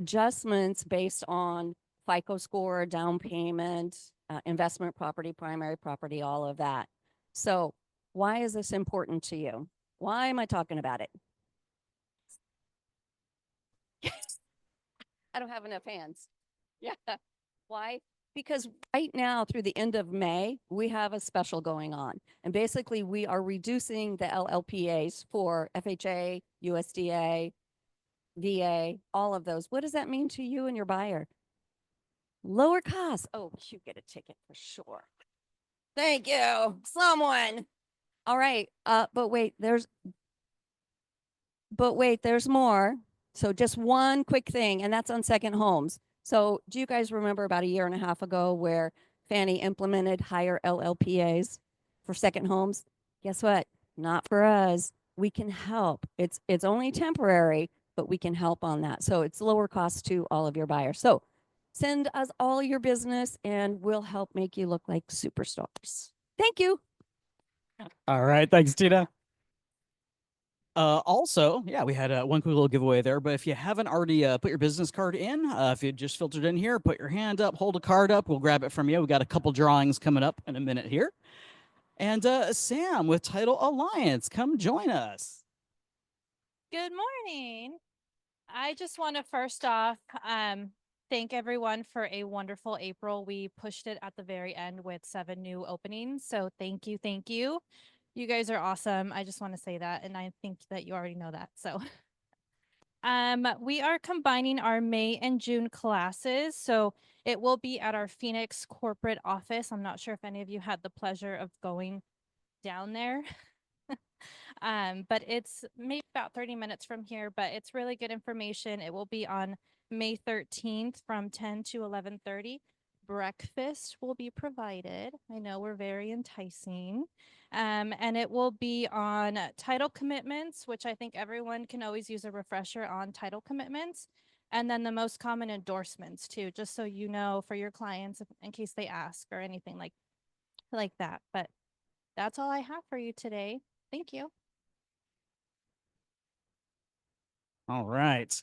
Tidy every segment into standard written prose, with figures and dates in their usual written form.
adjustments based on FICO score, down payment, investment property, primary property, all of that. So why is this important to you? Why am I talking about it? I don't have enough hands. Yeah. Why? Because right now, through the end of May, we have a special going on. And basically, we are reducing the LLPAs for FHA, USDA, VA, all of those. What does that mean to you and your buyer? Lower costs. Oh, you get a ticket for sure. Thank you. Someone. All right. But wait, there's more. So just one quick thing, and that's on second homes. So do you guys remember about a year and a half ago where Fannie implemented higher LLPAs for second homes? Guess what? Not for us. We can help. It's only temporary, but we can help on that. So it's lower cost to all of your buyers. So send us all your business and we'll help make you look like superstars. Thank you. All right. Thanks, Tina. Also, yeah, we had one quick little giveaway there, but if you haven't already put your business card in, if you just filtered in here, put your hand up, hold a card up, we'll grab it from you. We got a couple drawings coming up in a minute here. And Sam with Title Alliance, come join us. Good morning. I just want to first off thank everyone for a wonderful April. We pushed it at the very end with 7 new openings. So thank you. Thank you. You guys are awesome. I just want to say that. And I think that you already know that. So we are combining our May and June classes. So it will be at our Phoenix corporate office. I'm not sure if any of you had the pleasure of going down there. But it's maybe about 30 minutes from here, but it's really good information. It will be on May 13th from 10 to 11:30. Breakfast will be provided. I know we're very enticing. And it will be on title commitments, which I think everyone can always use a refresher on title commitments. And then the most common endorsements too, just so you know for your clients in case they ask or anything like that. But that's all I have for you today. Thank you. All right.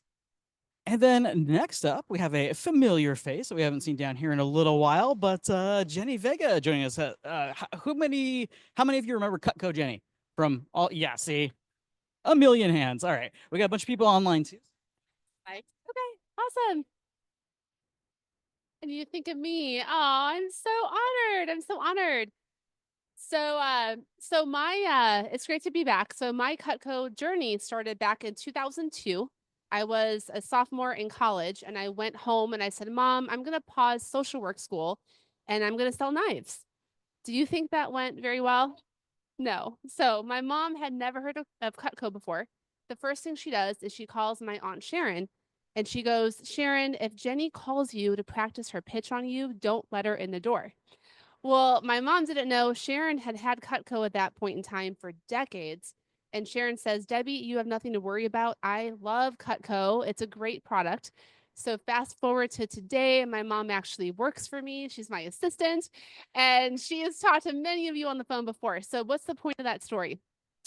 And then next up, we have a familiar face that we haven't seen down here in a little while, but Jenny Vega joining us. How many of you remember Cutco Jenny from all? Yeah, see, a million hands. All right, we got a bunch of people online too. Hi. Okay, awesome. And you think of me? Oh, I'm so honored. I'm so honored. So my it's great to be back. So my Cutco journey started back in 2002. I was a sophomore in college and I went home and I said, "Mom, I'm going to pause social work school and I'm going to sell knives." Do you think that went very well? No. So my mom had never heard of Cutco before. The first thing she does is she calls my Aunt Sharon and she goes, "Sharon, if Jenny calls you to practice her pitch on you, don't let her in the door." Well, my mom didn't know Sharon had had Cutco at that point in time for decades. And Sharon says, "Debbie, you have nothing to worry about. I love Cutco. It's a great product." So fast forward to today, my mom actually works for me. She's my assistant, and she has talked to many of you on the phone before. So what's the point of that story?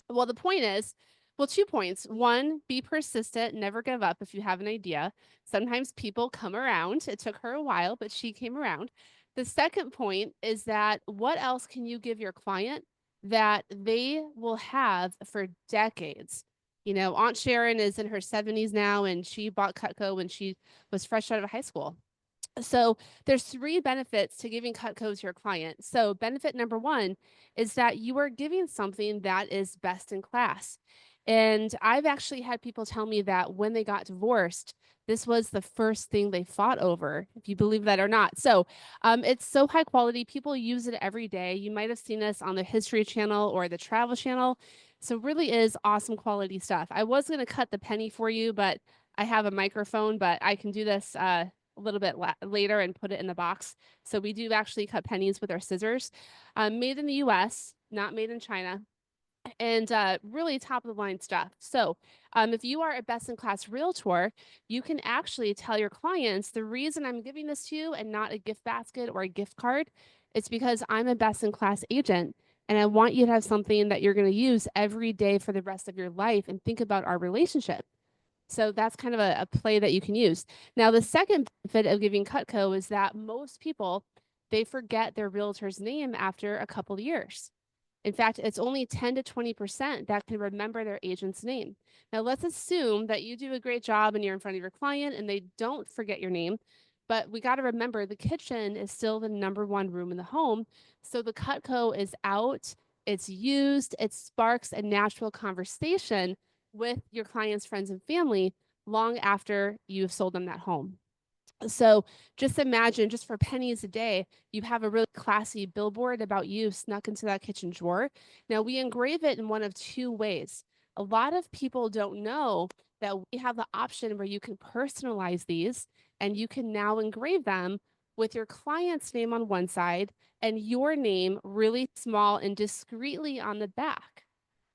Well, the point is, well, 2 points. One, be persistent, never give up if you have an idea. Sometimes people come around. It took her a while, but she came around. The second point is that what else can you give your client that they will have for decades? You know, Aunt Sharon is in her 70s now, and she bought Cutco when she was fresh out of high school. So there's 3 benefits to giving Cutco to your client. So benefit number 1 is that you are giving something that is best in class. And I've actually had people tell me that when they got divorced, this was the first thing they fought over, if you believe that or not. So it's so high quality. People use it every day. You might have seen this on the History Channel or the Travel Channel. So really is awesome quality stuff. I was going to cut the penny for you, but I have a microphone, but I can do this a little bit later and put it in the box. So we do actually cut pennies with our scissors. Made in the US, not made in China. And really top of the line stuff. So if you are a best in class realtor, you can actually tell your clients the reason I'm giving this to you and not a gift basket or a gift card. It's because I'm a best in class agent and I want you to have something that you're going to use every day for the rest of your life and think about our relationship. So that's kind of a play that you can use. Now, the second benefit of giving Cutco is that most people, they forget their realtor's name after a couple of years. In fact, it's only 10 to 20% that can remember their agent's name. Now, let's assume that you do a great job and you're in front of your client and they don't forget your name. But we got to remember the kitchen is still the number one room in the home. So the Cutco is out, it's used, it sparks a natural conversation with your clients, friends, and family long after you've sold them that home. So just imagine, just for pennies a day, you have a really classy billboard about you snuck into that kitchen drawer. Now we engrave it in one of two ways. A lot of people don't know that we have the option where you can personalize these and you can now engrave them with your client's name on one side and your name really small and discreetly on the back.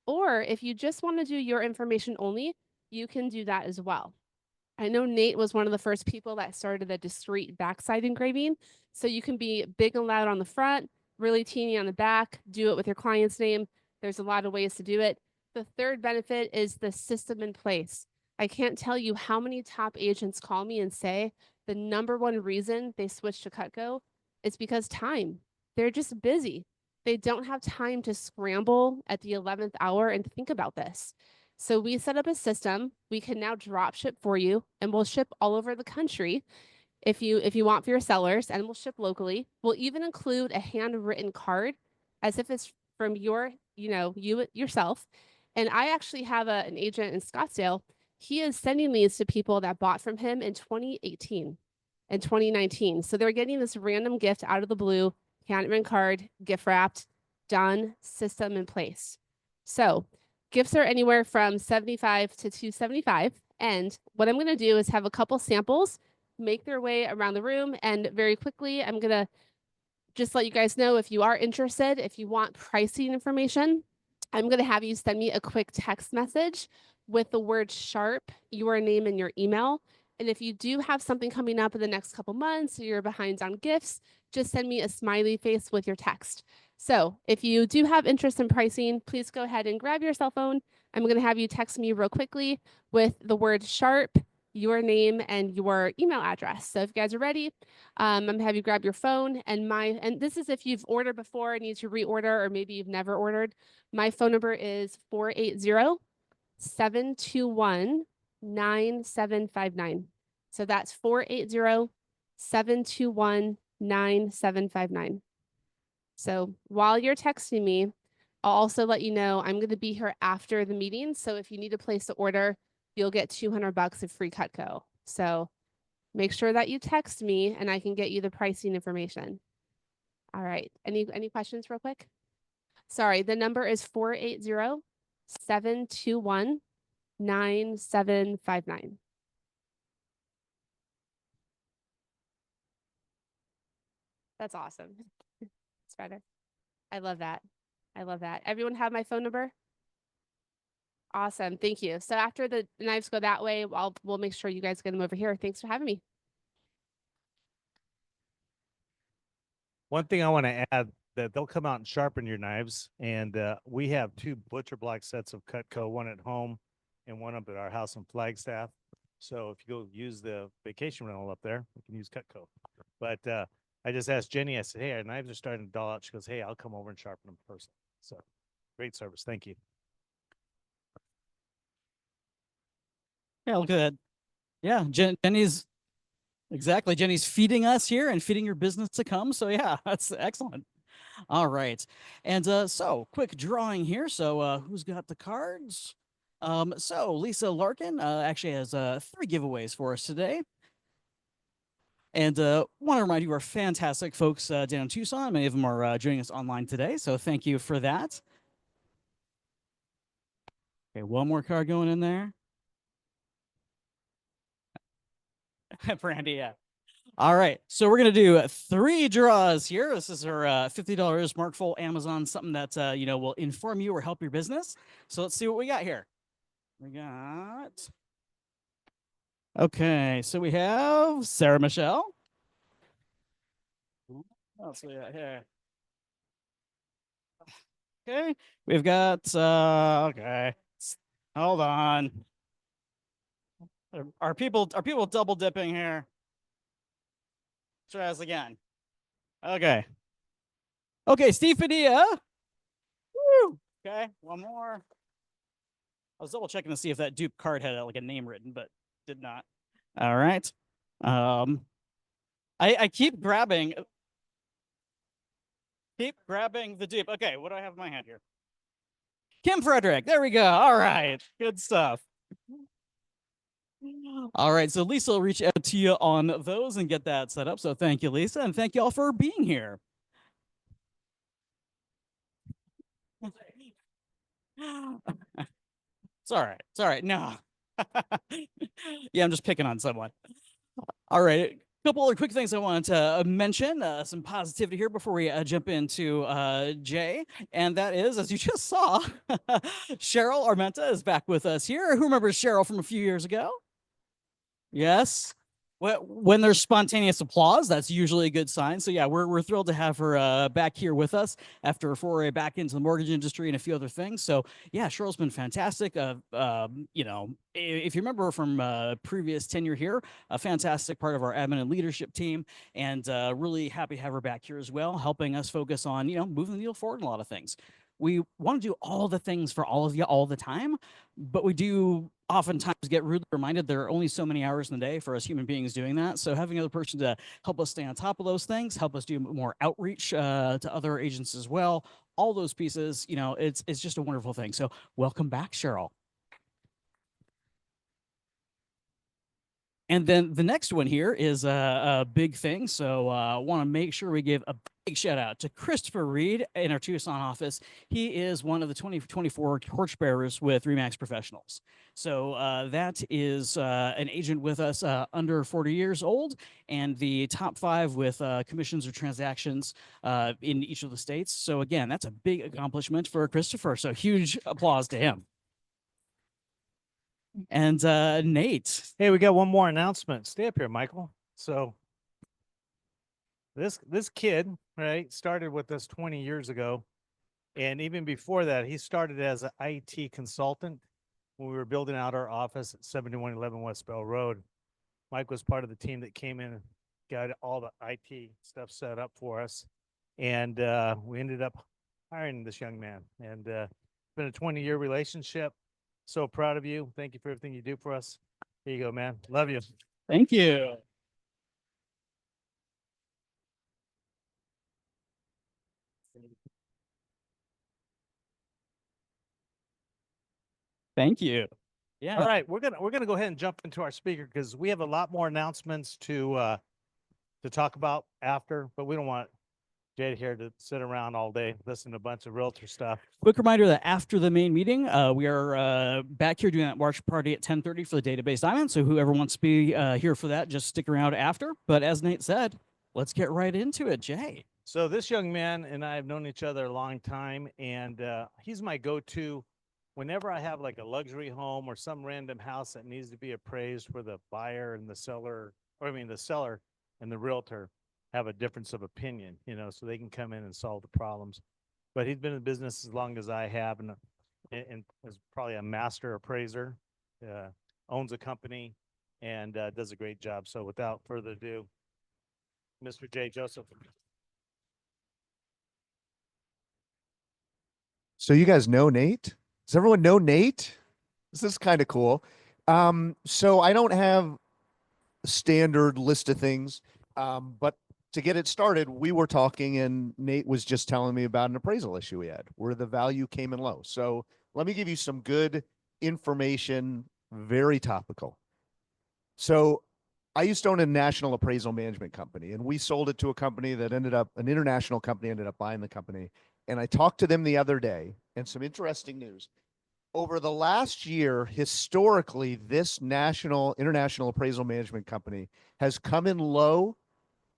Or if you just want to do your information only, you can do that as well. I know Nate was one of the first people that started the discrete backside engraving. So you can be big and loud on the front, really teeny on the back, do it with your client's name. There's a lot of ways to do it. The third benefit is the system in place. I can't tell you how many top agents call me and say the number one reason they switched to Cutco is because time. They're just busy. They don't have time to scramble at the 11th hour and think about this. So we set up a system. We can now drop ship for you and we'll ship all over the country if you want for your sellers, and we'll ship locally. We'll even include a handwritten card as if it's from your, you yourself. And I actually have an agent in Scottsdale. He is sending these to people that bought from him in 2018 and 2019. So they're getting this random gift out of the blue, handwritten card, gift wrapped, done, system in place. So gifts are anywhere from 75 to 275. And what I'm going to do is have a couple samples make their way around the room. And very quickly, I'm going to just let you guys know if you are interested, if you want pricing information, I'm going to have you send me a quick text message with the word sharp, your name and your email. And if you do have something coming up in the next couple months or you're behind on gifts, just send me a smiley face with your text. So if you do have interest in pricing, please go ahead and grab your cell phone. I'm going to have you text me real quickly with the word sharp, your name, and your email address. So if you guys are ready, I'm gonna have you grab your phone and this is if you've ordered before and need to reorder, or maybe you've never ordered. My phone number is 480-721-9759. So that's 480-721-9759. So while you're texting me, I'll also let you know I'm going to be here after the meeting. So if you need to place the order, you'll get $200 of free Cutco. So make sure that you text me and I can get you the pricing information. All right. Any questions real quick? Sorry, the number is 480-721-9759. That's awesome. It's better. I love that. I love that. Everyone have my phone number? Awesome. Thank you. So after the knives go that way, we'll make sure you guys get them over here. Thanks for having me. One thing I want to add that they'll come out and sharpen your knives, and we have two butcher block sets of Cutco, one at home and one up at our house in Flagstaff. So if you go use the vacation rental up there, we can use Cutco. But I just asked Jenny, I said, hey, our knives are starting to dull out. She goes, hey, I'll come over and sharpen them personally. So great service. Thank you. Yeah, look at that. Yeah, Jenny's exactly. Jenny's feeding us here and feeding your business to come. So yeah, that's excellent. All right. And so quick drawing here. So who's got the cards? So Lisa Larkin actually has 3 giveaways for us today. And want to remind you, we're fantastic folks down in Tucson. Many of them are joining us online today. So thank you for that. Okay, one more card going in there. Brandy, yeah. All right, so we're gonna do 3 draws here. This is our $50 Smartful Amazon, something that will inform you or help your business. So let's see what we got here. We got okay, so we have Sarah Michelle. What else we got here? Okay, we've got okay. Hold on. Are people double dipping here? Try this again. Okay. Okay, Steve Padilla. Woo! Okay, one more. I was double checking to see if that dupe card had like a name written, but did not. All right. I keep grabbing the dupe. Okay, what do I have in my hand here? Kim Frederick. There we go. All right. Good stuff. All right. So Lisa will reach out to you on those and get that set up. So thank you, Lisa. And thank you all for being here. It's all right. It's all right. No. Yeah, I'm just picking on someone. All right. A couple other quick things I wanted to mention, some positivity here before we jump into Jay. And that is, as you just saw, Cheryl Armenta is back with us here. Who remembers Cheryl from a few years ago? Yes. When there's spontaneous applause, that's usually a good sign. So yeah, we're thrilled to have her back here with us after a foray back into the mortgage industry and a few other things. So yeah, Cheryl's been fantastic. You know, if you remember from previous tenure here, a fantastic part of our admin and leadership team, and really happy to have her back here as well, helping us focus on, you know, moving the needle forward in a lot of things. We want to do all the things for all of you all the time, but we do oftentimes get rudely reminded there are only so many hours in the day for us human beings doing that. So having another person to help us stay on top of those things, help us do more outreach to other agents as well, all those pieces, you know, it's just a wonderful thing. So welcome back, Cheryl. And then the next one here is a big thing. So I want to make sure we give a big shout out to Christopher Reed in our Tucson office. He is one of the 2024 torchbearers with Remax Professionals. So that is an agent with us under 40 years old and the top 5 with commissions or transactions in each of the states. So again, that's a big accomplishment for Christopher. So huge applause to him. And Nate. Hey, we got one more announcement. Stay up here, Michael. So this kid, right, started with us 20 years ago. And even before that, he started as an IT consultant when we were building out our office at 7111 West Bell Road. Mike was part of the team that came in and got all the IT stuff set up for us. And we ended up hiring this young man. And it's been a 20-year relationship. So proud of you. Thank you for everything you do for us. Here you go, man. Love you. Thank you. Thank you. Yeah. All right, we're gonna go ahead and jump into our speaker because we have a lot more announcements to talk about after, but we don't want Jade here to sit around all day listening to a bunch of realtor stuff. Quick reminder that after the main meeting, we are back here doing that March party at 10:30 for the database diamond. So whoever wants to be here for that, just stick around after. But as Nate said, let's get right into it, Jay. So this young man and I have known each other a long time, and he's my go-to whenever I have like a luxury home or some random house that needs to be appraised where the buyer and the seller, or I mean the seller and the realtor have a difference of opinion, you know, so they can come in and solve the problems. But he's been in business as long as I have, and is probably a master appraiser, owns a company, and does a great job. So without further ado, Mr. J. Joseph. So you guys know Nate? Does everyone know Nate? This is kind of cool. So I don't have a standard list of things, but to get it started, we were talking and Nate was just telling me about an appraisal issue we had where the value came in low. So let me give you some good information, very topical. So I used to own a national appraisal management company, and we sold it to a company that ended up, an international company ended up buying the company. And I talked to them the other day, and some interesting news. Over the last year, historically, this international appraisal management company has come in low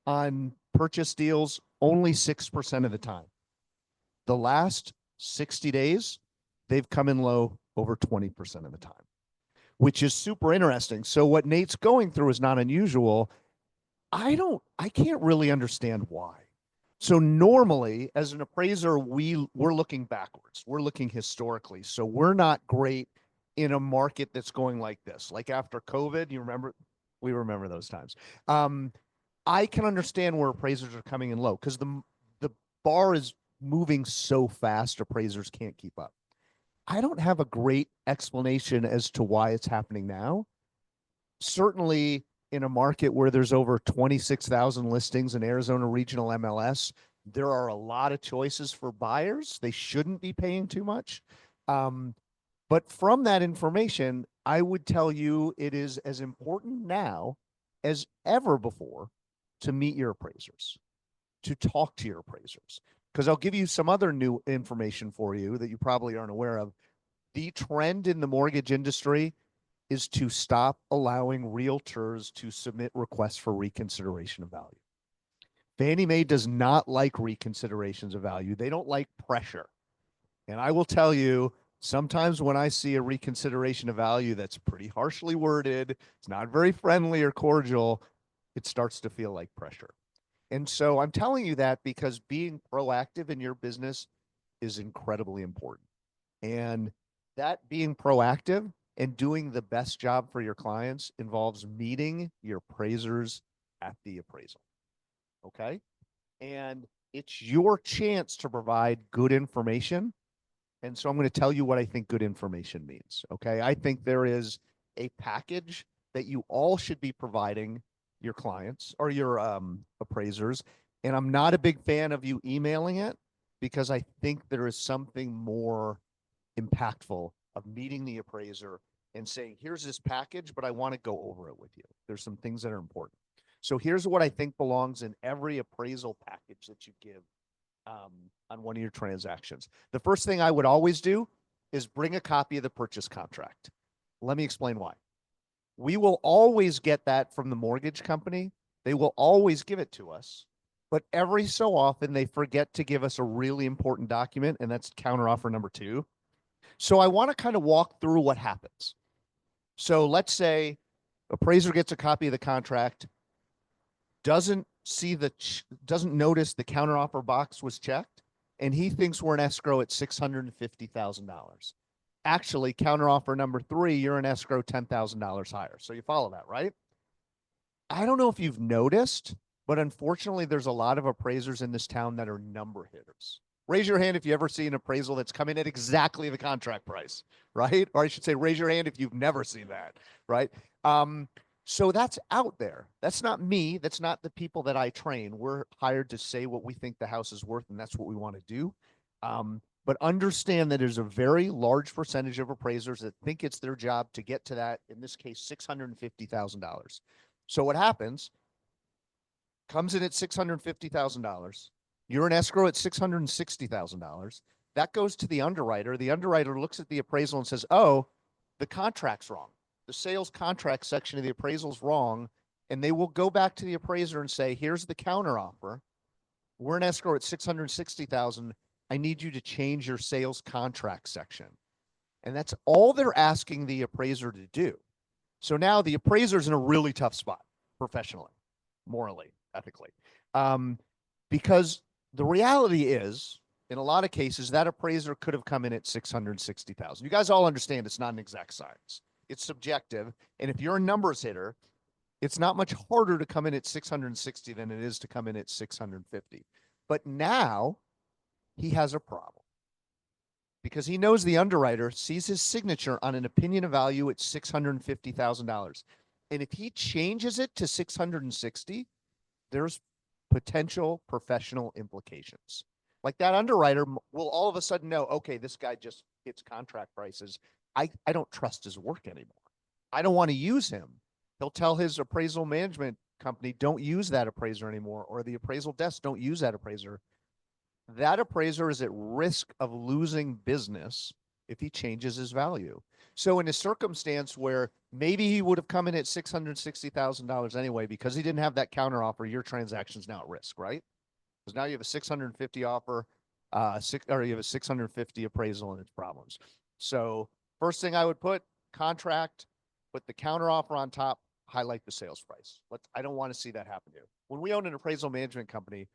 on purchase deals only 6% of the time. The last 60 days, they've come in low over 20% of the time, which is super interesting. So what Nate's going through is not unusual. I can't really understand why. So normally as an appraiser, we're looking backwards. We're looking historically. So we're not great in a market that's going like this, like after COVID, we remember those times. I can understand where appraisers are coming in low because the bar is moving so fast, appraisers can't keep up. I don't have a great explanation as to why it's happening now. Certainly in a market where there's over 26,000 listings in Arizona Regional MLS, there are a lot of choices for buyers. They shouldn't be paying too much. But from that information, I would tell you it is as important now as ever before to meet your appraisers, to talk to your appraisers. Because I'll give you some other new information for you that you probably aren't aware of. The trend in the mortgage industry is to stop allowing realtors to submit requests for reconsideration of value. Fannie Mae does not like reconsiderations of value. They don't like pressure. And I will tell you, sometimes when I see a reconsideration of value that's pretty harshly worded, it's not very friendly or cordial, it starts to feel like pressure. And so I'm telling you that because being proactive in your business is incredibly important. And that being proactive and doing the best job for your clients involves meeting your appraisers at the appraisal. Okay? And it's your chance to provide good information. And so I'm going to tell you what I think good information means. Okay? I think there is a package that you all should be providing your clients or your appraisers. And I'm not a big fan of you emailing it because I think there is something more impactful of meeting the appraiser and saying, here's this package, but I want to go over it with you. There's some things that are important. So here's what I think belongs in every appraisal package that you give on one of your transactions. The first thing I would always do is bring a copy of the purchase contract. Let me explain why. We will always get that from the mortgage company. They will always give it to us. But every so often, they forget to give us a really important document, and that's counteroffer number 2. So I want to kind of walk through what happens. So let's say appraiser gets a copy of the contract, doesn't notice the counteroffer box was checked, and he thinks we're in escrow at $650,000. Actually, counteroffer number 3, you're in escrow $10,000 higher. So you follow that, right? I don't know if you've noticed, but unfortunately, there's a lot of appraisers in this town that are number hitters. Raise your hand if you ever see an appraisal that's come in at exactly the contract price, right? Or I should say, raise your hand if you've never seen that, right? So that's out there. That's not me. That's not the people that I train. We're hired to say what we think the house is worth, and that's what we want to do. But understand that there's a very large percentage of appraisers that think it's their job to get to that, in this case, $650,000. So what happens, comes in at $650,000. You're in escrow at $660,000. That goes to the underwriter. The underwriter looks at the appraisal and says, oh, the contract's wrong. The sales contract section of the appraisal is wrong. And they will go back to the appraiser and say, here's the counteroffer. We're in escrow at $660,000. I need you to change your sales contract section. And that's all they're asking the appraiser to do. So now the appraiser's in a really tough spot, professionally, morally, ethically. Because the reality is, in a lot of cases, that appraiser could have come in at $660,000. You guys all understand it's not an exact science. It's subjective. And if you're a numbers hitter, it's not much harder to come in at 660 than it is to come in at 650. But now he has a problem because he knows the underwriter sees his signature on an opinion of value at $650,000. And if he changes it to 660, there's potential professional implications. Like that underwriter will all of a sudden know, okay, this guy just hits contract prices. I don't trust his work anymore. I don't want to use him. He'll tell his appraisal management company, don't use that appraiser anymore, or the appraisal desk, don't use that appraiser. That appraiser is at risk of losing business if he changes his value. So in a circumstance where maybe he would have come in at $660,000 anyway, because he didn't have that counter offer, your transaction's now at risk, right? Because now you have a 650 offer, or you have a 650 appraisal and its problems. So first thing I would put, contract, put the counter offer on top, highlight the sales price. I don't want to see that happen to you. When we owned an appraisal management company,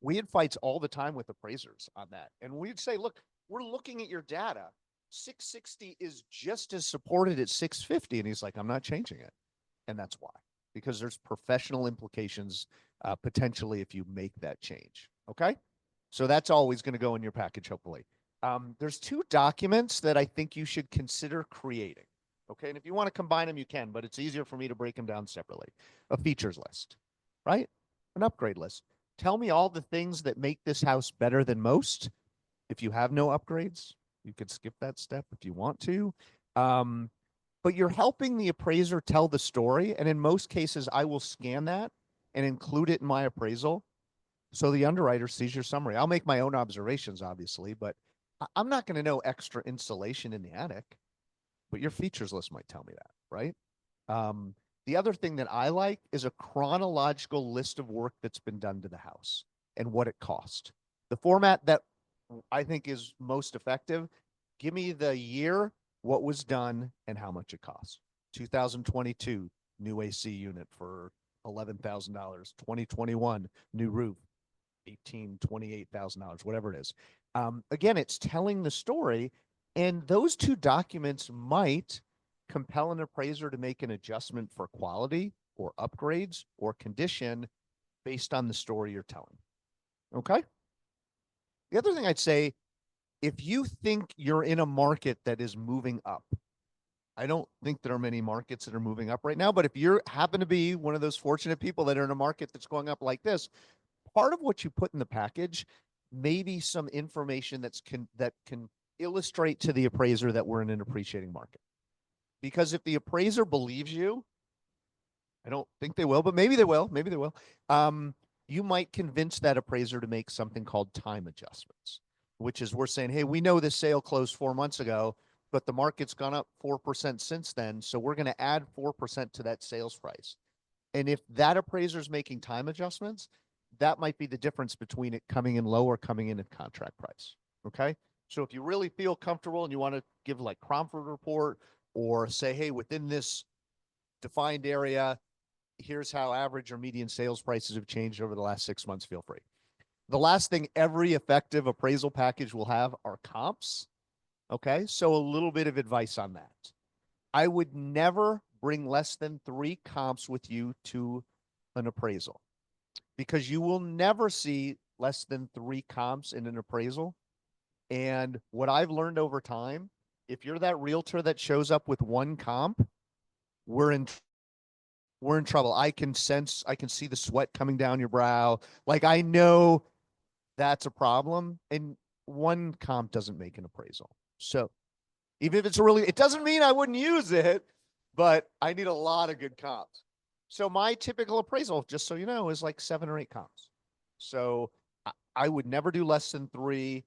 we had fights all the time with appraisers on that. And we'd say, look, we're looking at your data. 660 is just as supported at 650. And he's like, I'm not changing it. And that's why, because there's professional implications potentially if you make that change. Okay. So that's always going to go in your package, hopefully. There's two documents that I think you should consider creating. Okay. And if you want to combine them, you can, but it's easier for me to break them down separately. A features list, right? An upgrade list. Tell me all the things that make this house better than most. If you have no upgrades, you could skip that step if you want to. But you're helping the appraiser tell the story. And in most cases, I will scan that and include it in my appraisal. So the underwriter sees your summary. I'll make my own observations, obviously, but I'm not going to know extra insulation in the attic, but your features list might tell me that, right? The other thing that I like is a chronological list of work that's been done to the house and what it cost. The format that I think is most effective, give me the year, what was done, and how much it cost. 2022, new AC unit for $11,000. 2021, new roof, $28,000, whatever it is. Again, it's telling the story, and those two documents might compel an appraiser to make an adjustment for quality or upgrades or condition based on the story you're telling. Okay. The other thing I'd say, if you think you're in a market that is moving up, I don't think there are many markets that are moving up right now, but if you happen to be one of those fortunate people that are in a market that's going up like this, part of what you put in the package may be some information that can illustrate to the appraiser that we're in an appreciating market. Because if the appraiser believes you, I don't think they will, but maybe they will. Maybe they will. You might convince that appraiser to make something called time adjustments, which is we're saying, hey, we know this sale closed 4 months ago, but the market's gone up 4% since then. So we're going to add 4% to that sales price. And if that appraiser is making time adjustments, that might be the difference between it coming in low or coming in at contract price. Okay. So if you really feel comfortable and you want to give like Cromford report or say, hey, within this defined area, here's how average or median sales prices have changed over the last 6 months, feel free. The last thing every effective appraisal package will have are comps. Okay. So a little bit of advice on that. I would never bring less than 3 comps with you to an appraisal because you will never see less than 3 comps in an appraisal. And what I've learned over time, if you're that realtor that shows up with 1 comp, we're in trouble. I can see the sweat coming down your brow. Like I know that's a problem. And 1 comp doesn't make an appraisal. So even if it doesn't mean I wouldn't use it, but I need a lot of good comps. So my typical appraisal, just so you know, is like 7 or 8 comps. So I would never do less than 3.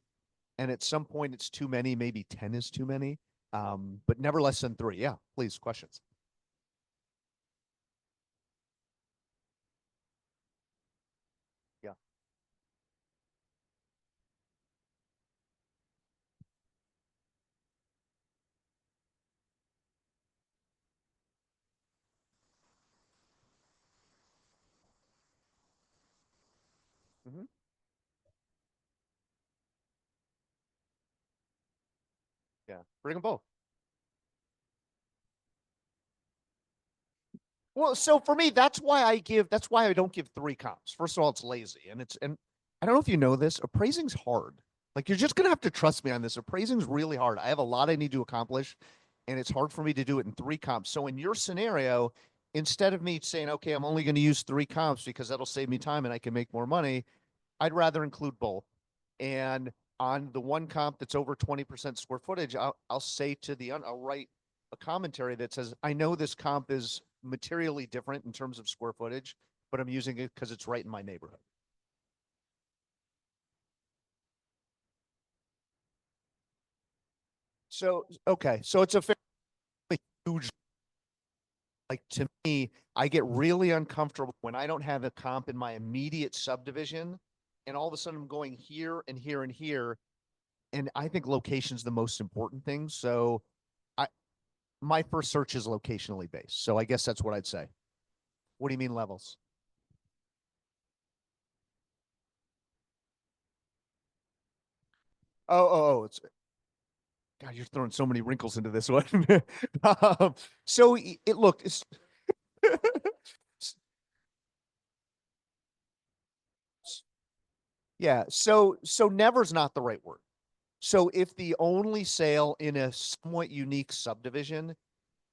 And at some point it's too many, maybe 10 is too many. But never less than 3. Yeah, please, questions. Yeah. Mm-hmm. Yeah. Bring them both. Well, so for me, that's why I don't give 3 comps. First of all, it's lazy. And I don't know if you know this, appraising's hard. Like you're just gonna have to trust me on this. Appraising's really hard. I have a lot I need to accomplish, and it's hard for me to do it in 3 comps. So in your scenario, instead of me saying, okay, I'm only gonna use 3 comps because that'll save me time and I can make more money, I'd rather include both. And on the 1 comp that's over 20% square footage, I'll say I'll write a commentary that says, I know this comp is materially different in terms of square footage, but I'm using it because it's right in my neighborhood. So, okay. So it's a fairly huge, like to me, I get really uncomfortable when I don't have a comp in my immediate subdivision and all of a sudden I'm going here and here and here. And I think location's the most important thing. So I, my first search is locationally based. So I guess that's what I'd say. What do you mean levels? Oh, it's God, you're throwing so many wrinkles into this one. So it look, it's yeah. So never's not the right word. So if the only sale in a somewhat unique subdivision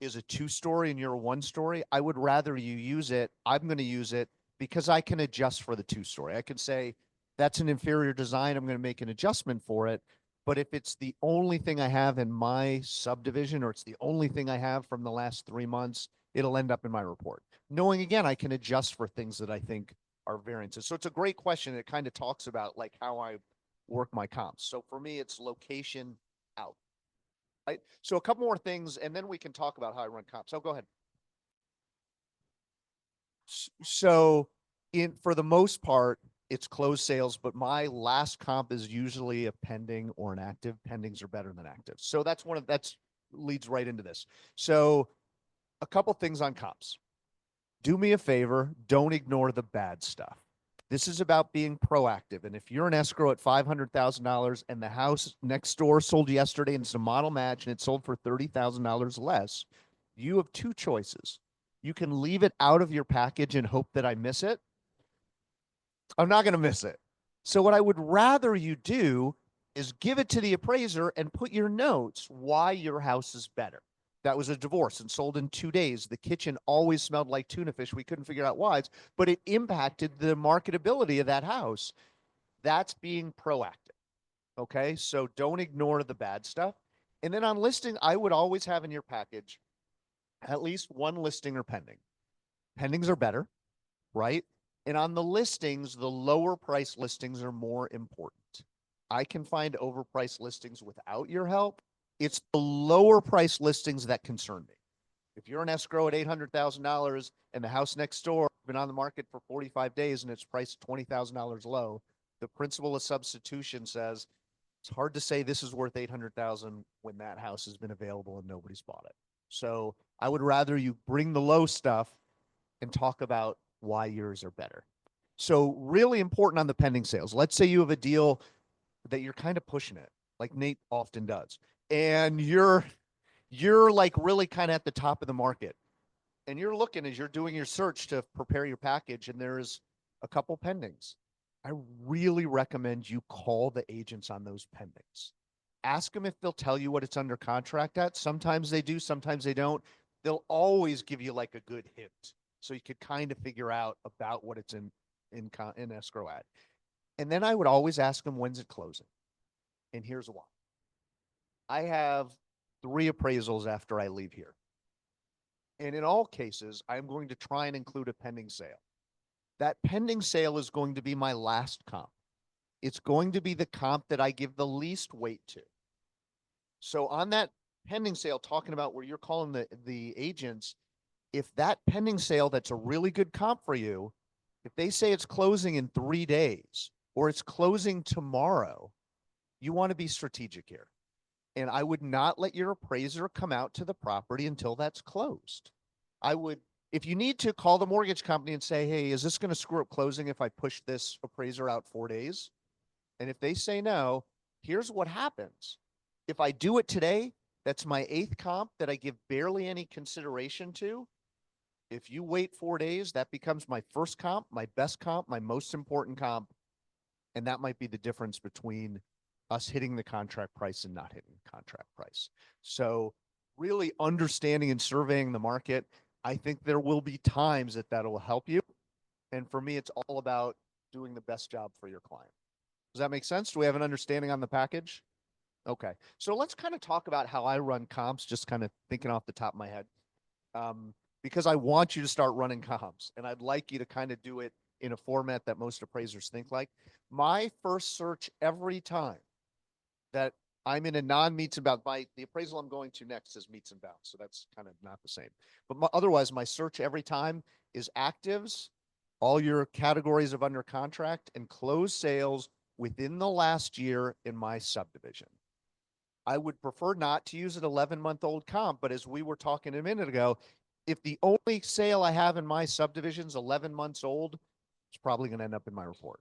is a 2-story and you're a 1-story, I would rather you use it. I'm going to use it because I can adjust for the 2-story. I can say that's an inferior design. I'm going to make an adjustment for it. But if it's the only thing I have in my subdivision, or it's the only thing I have from the last 3 months, it'll end up in my report. Knowing again, I can adjust for things that I think are variances. So it's a great question. It kind of talks about like how I work my comps. So for me, it's location out. Right? So a couple more things, and then we can talk about how I run comps. So go ahead. So for the most part, it's closed sales, but my last comp is usually a pending or an active. Pendings are better than active. So that's leads right into this. So a couple things on comps. Do me a favor, don't ignore the bad stuff. This is about being proactive. And if you're an escrow at $500,000 and the house next door sold yesterday and it's a model match and it sold for $30,000 less, you have two choices. You can leave it out of your package and hope that I miss it. I'm not going to miss it. So what I would rather you do is give it to the appraiser and put your notes why your house is better. That was a divorce and sold in 2 days. The kitchen always smelled like tuna fish. We couldn't figure out why, but it impacted the marketability of that house. That's being proactive. Okay. So don't ignore the bad stuff. And then on listing, I would always have in your package at least one listing or pending. Pendings are better, right? And on the listings, the lower price listings are more important. I can find overpriced listings without your help. It's the lower price listings that concern me. If you're an escrow at $800,000 and the house next door has been on the market for 45 days and it's priced $20,000 low, the principle of substitution says it's hard to say this is worth $800,000 when that house has been available and nobody's bought it. So I would rather you bring the low stuff and talk about why yours are better. So really important on the pending sales. Let's say you have a deal that you're kind of pushing it, like Nate often does, and you're like really kind of at the top of the market, and you're looking as you're doing your search to prepare your package, and there's a couple pendings. I really recommend you call the agents on those pendings. Ask them if they'll tell you what it's under contract at. Sometimes they do, sometimes they don't. They'll always give you like a good hint, so you could kind of figure out about what it's in escrow at. And then I would always ask them, when's it closing? And here's why. I have 3 appraisals after I leave here. And in all cases, I'm going to try and include a pending sale. That pending sale is going to be my last comp. It's going to be the comp that I give the least weight to. So on that pending sale, talking about where you're calling the agents, if that pending sale that's a really good comp for you, if they say it's closing in 3 days or it's closing tomorrow, you want to be strategic here. And I would not let your appraiser come out to the property until that's closed. I would, if you need to, call the mortgage company and say, hey, is this going to screw up closing if I push this appraiser out 4 days? And if they say no, here's what happens. If I do it today, that's my 8th comp that I give barely any consideration to. If you wait 4 days, that becomes my first comp, my best comp, my most important comp. And that might be the difference between us hitting the contract price and not hitting the contract price. So really understanding and surveying the market, I think there will be times that will help you. And for me, it's all about doing the best job for your client. Does that make sense? Do we have an understanding on the package? Okay. So let's kind of talk about how I run comps, just kind of thinking off the top of my head. Because I want you to start running comps, and I'd like you to kind of do it in a format that most appraisers think like. My first search every time that I'm in a non-meets and bounds, the appraisal I'm going to next is meets and bounds, so that's kind of not the same. But otherwise, my search every time is actives, all your categories of under contract, and closed sales within the last year in my subdivision. I would prefer not to use an 11-month-old comp, but as we were talking a minute ago, if the only sale I have in my subdivision is 11 months old, it's probably going to end up in my report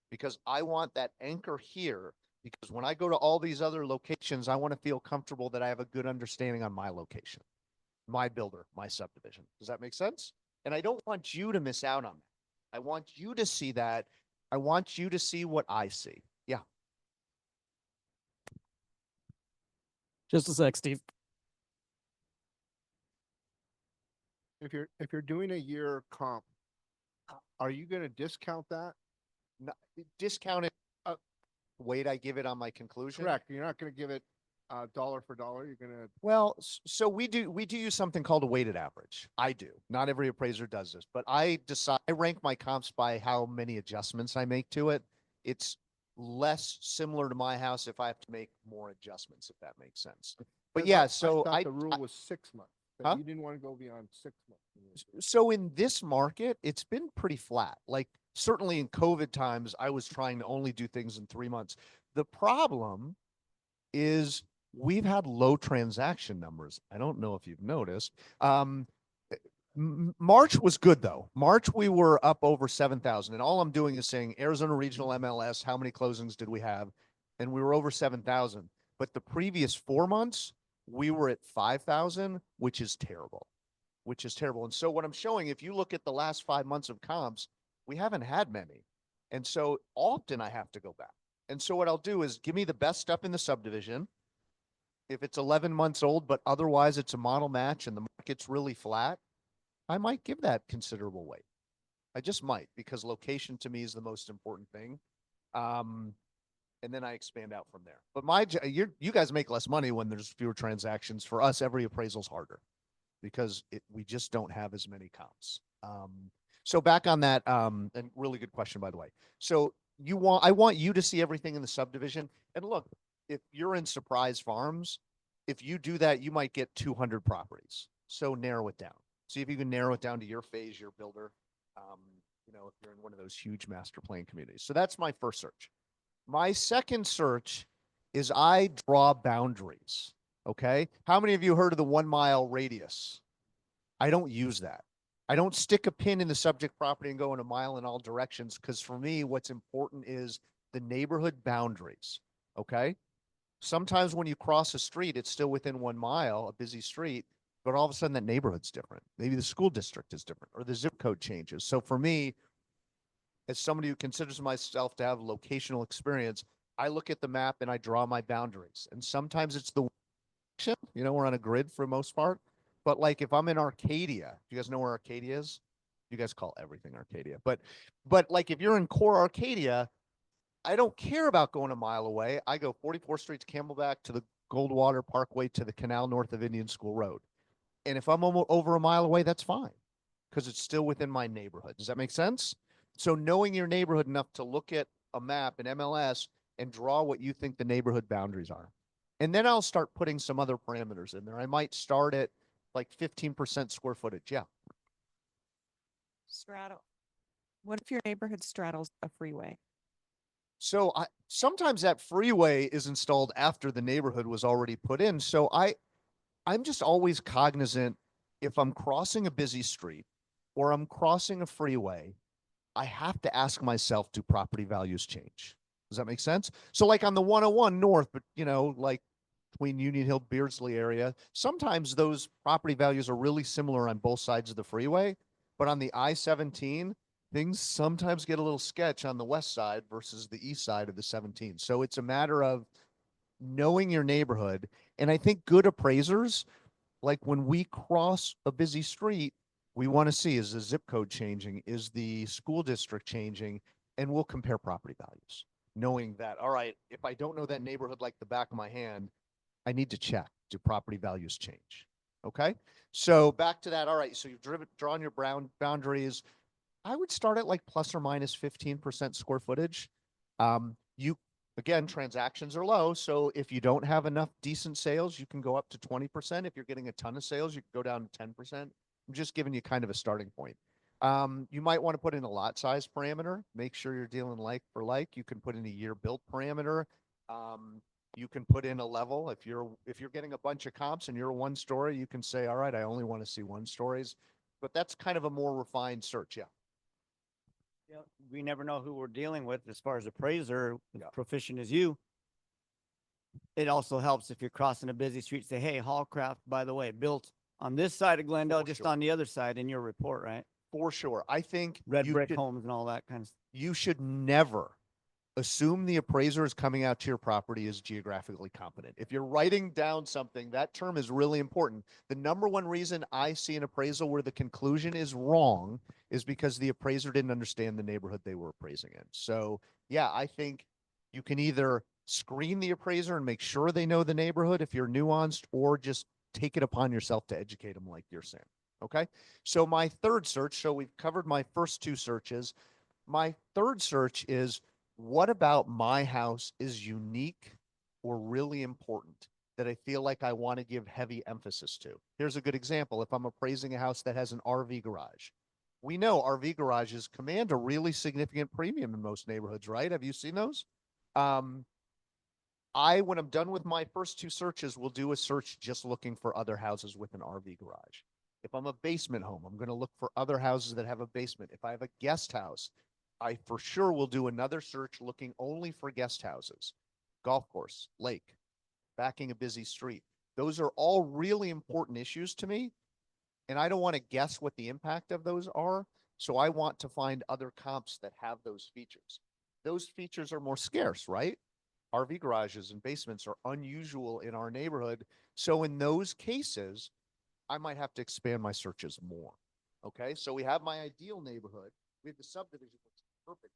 because I want that anchor here Because when I go to all these other locations, I want to feel comfortable that I have a good understanding on my location, my builder, my subdivision. Does that make sense? And I don't want you to miss out on that. I want you to see that. I want you to see what I see. Yeah. Just a sec, Steve. If you're doing a year comp, are you gonna discount that? Not, discount it. Weight I give it on my conclusion. Correct. You're not gonna give it dollar for dollar. You're gonna Well, so we do use something called a weighted average. I do. Not every appraiser does this, but I rank my comps by how many adjustments I make to it. It's less similar to my house if I have to make more adjustments, if that makes sense. But 'cause yeah, I so thought the rule was 6 months. That Huh? You didn't want to go beyond 6 months. so in this market, it's been pretty flat. Like certainly in COVID times, I was trying to only do things in 3 months. The problem is we've had low transaction numbers. I don't know if you've noticed. March was good though. March we were up over 7,000, and all I'm doing is saying Arizona Regional MLS. How many closings did we have? And we were over 7,000. But the previous 4 months we were at 5,000, which is terrible. Which is terrible. And so what I'm showing, if you look at the last 5 months of comps, we haven't had many. And so often I have to go back. And so what I'll do is give me the best stuff in the subdivision. If it's 11 months old, but otherwise it's a model match and the market's really flat, I might give that considerable weight. I just might, because location to me is the most important thing. And then I expand out from there. But you guys make less money when there's fewer transactions. For us, every appraisal's harder because we just don't have as many comps. So back on that, and really good question, by the way. So I want you to see everything in the subdivision. And look, if you're in Surprise Farms, if you do that, you might get 200 properties. So narrow it down. See if you can narrow it down to your phase, your builder. If you're in one of those huge master plan communities. So that's my first search. My second search is I draw boundaries. Okay. How many of you heard of the 1 mile radius? I don't use that. I don't stick a pin in the subject property and go in a mile in all directions, because for me, what's important is the neighborhood boundaries. Okay. Sometimes when you cross a street, it's still within 1 mile, a busy street, but all of a sudden that neighborhood's different. Maybe the school district is different or the zip code changes. So for me, as somebody who considers myself to have locational experience, I look at the map and I draw my boundaries. And sometimes it's the we're on a grid for the most part. But like if I'm in Arcadia, you guys know where Arcadia is? You guys call everything Arcadia. But like if you're in core Arcadia, I don't care about going a mile away. I go 44th Street to Camelback to the Goldwater Parkway to the canal north of Indian School Road. And if I'm over a mile away, that's fine because it's still within my neighborhood. Does that make sense? So knowing your neighborhood enough to look at a map in MLS and draw what you think the neighborhood boundaries are. And then I'll start putting some other parameters in there. I might start at like 15% square footage. Yeah. Straddle. What if your neighborhood straddles a freeway? So sometimes that freeway is installed after the neighborhood was already put in. So I'm just always cognizant if I'm crossing a busy street or I'm crossing a freeway, I have to ask myself, do property values change? Does that make sense? So like on the 101 north, but like between Union Hill, Beardsley area, sometimes those property values are really similar on both sides of the freeway. But on the I-17, things sometimes get a little sketch on the west side versus the east side of the 17. So it's a matter of knowing your neighborhood. And I think good appraisers, like when we cross a busy street, we want to see, is the zip code changing? Is the school district changing? And we'll compare property values, knowing that, all right, if I don't know that neighborhood like the back of my hand, I need to check, do property values change? Okay. So back to that. All right. So you've drawn your boundaries. I would start at like plus or minus 15% square footage. Again, transactions are low. So if you don't have enough decent sales, you can go up to 20%. If you're getting a ton of sales, you can go down to 10%. I'm just giving you kind of a starting point. You might want to put in a lot size parameter. Make sure you're dealing like for like. You can put in a year built parameter. You can put in a level. If you're getting a bunch of comps and you're a 1 story, you can say, all right, I only want to see 1 stories. But that's kind of a more refined search. Yeah. Yeah, we never know who we're dealing with as far as appraiser, Yeah. proficient as you. it also helps if you're crossing a busy street, say, hey, Hallcraft, by the way, built on this side of Glendale, For just sure. on the other side in your report, right? For sure. I think Red you brick should, homes and all that kind of stuff. you should never assume the appraiser is coming out to your property is geographically competent. If you're writing down something, that term is really important. The number one reason I see an appraisal where the conclusion is wrong is because the appraiser didn't understand the neighborhood they were appraising in. So yeah, I think you can either screen the appraiser and make sure they know the neighborhood if you're nuanced, or just take it upon yourself to educate them like you're saying. Okay. So my third search, so we've covered my first two searches. My third search is, what about my house is unique or really important that I feel like I want to give heavy emphasis to? Here's a good example. If I'm appraising a house that has an RV garage, we know RV garages command a really significant premium in most neighborhoods, right? Have you seen those? Um, when I'm done with my first two searches, will do a search just looking for other houses with an RV garage. If I'm a basement home, I'm going to look for other houses that have a basement. If I have a guest house, I for sure will do another search looking only for guest houses, golf course, lake, backing a busy street. Those are all really important issues to me. And I don't want to guess what the impact of those are. So I want to find other comps that have those features. Those features are more scarce, right? RV garages and basements are unusual in our neighborhood. So in those cases, I might have to expand my searches more. Okay. So we have my ideal neighborhood. We have the subdivision, which is perfect.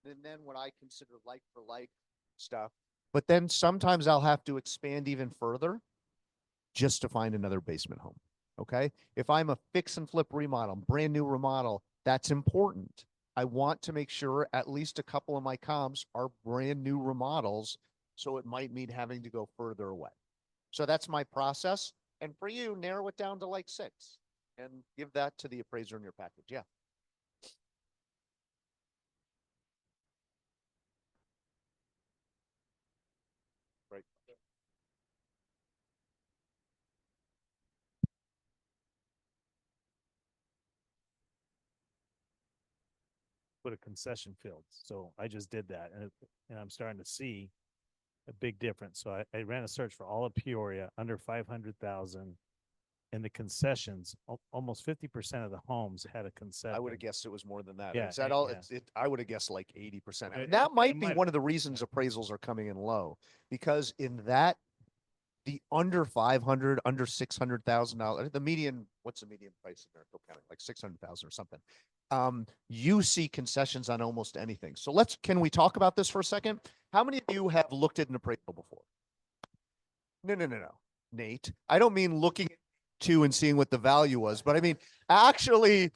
And then what I consider like for like stuff. But then sometimes I'll have to expand even further just to find another basement home. Okay. If I'm a fix and flip remodel, brand new remodel, that's important. I want to make sure at least a couple of my comps are brand new remodels. So it might mean having to go further away. So that's my process. And for you, narrow it down to like 6 and give that to the appraiser in your package. Yeah. Right. Put a concession field. So I just did that, and I'm starting to see a big difference. So I ran a search for all of Peoria under 500,000, and the concessions, almost 50% of the homes had a concession. I would have guessed it was more than that. Yeah, Is that and- all? yeah. I would have guessed like 80%. It- That it might be might- one of the reasons appraisals are coming in low, because in that, the under 500, under $600,000, the median, what's the median price in Maricopa County? Like 600,000 or something. You see concessions on almost anything. So can we talk about this for a second? How many of you have looked at an appraisal before? No, Nate. I don't mean looking to and seeing what the value was, but I mean actually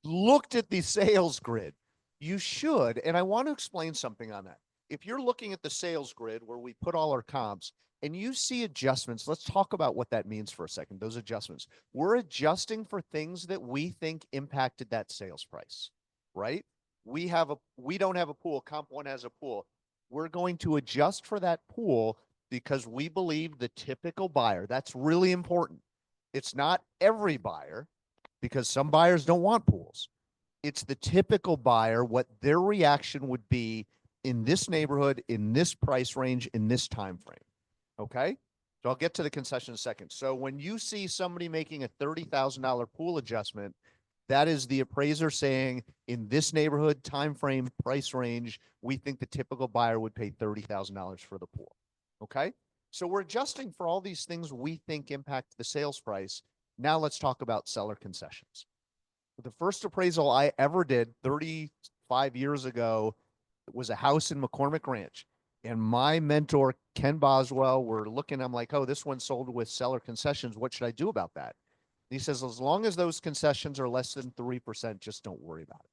looked at the sales grid. You should, and I want to explain something on that. If you're looking at the sales grid where we put all our comps and you see adjustments, let's talk about what that means for a second. Those adjustments. We're adjusting for things that we think impacted that sales price, right? We don't have a pool, comp one has a pool. We're going to adjust for that pool because we believe the typical buyer, that's really important. It's not every buyer, because some buyers don't want pools. It's the typical buyer, what their reaction would be in this neighborhood, in this price range, in this time frame. Okay. So I'll get to the concession in a second. So when you see somebody making a $30,000 pool adjustment, that is the appraiser saying, in this neighborhood, time frame, price range, we think the typical buyer would pay $30,000 for the pool. Okay. So we're adjusting for all these things we think impact the sales price. Now let's talk about seller concessions. The first appraisal I ever did 35 years ago was a house in McCormick Ranch. And my mentor, Ken Boswell, we're looking, I'm like, oh, this one sold with seller concessions. What should I do about that? And he says, as long as those concessions are less than 3%, just don't worry about it.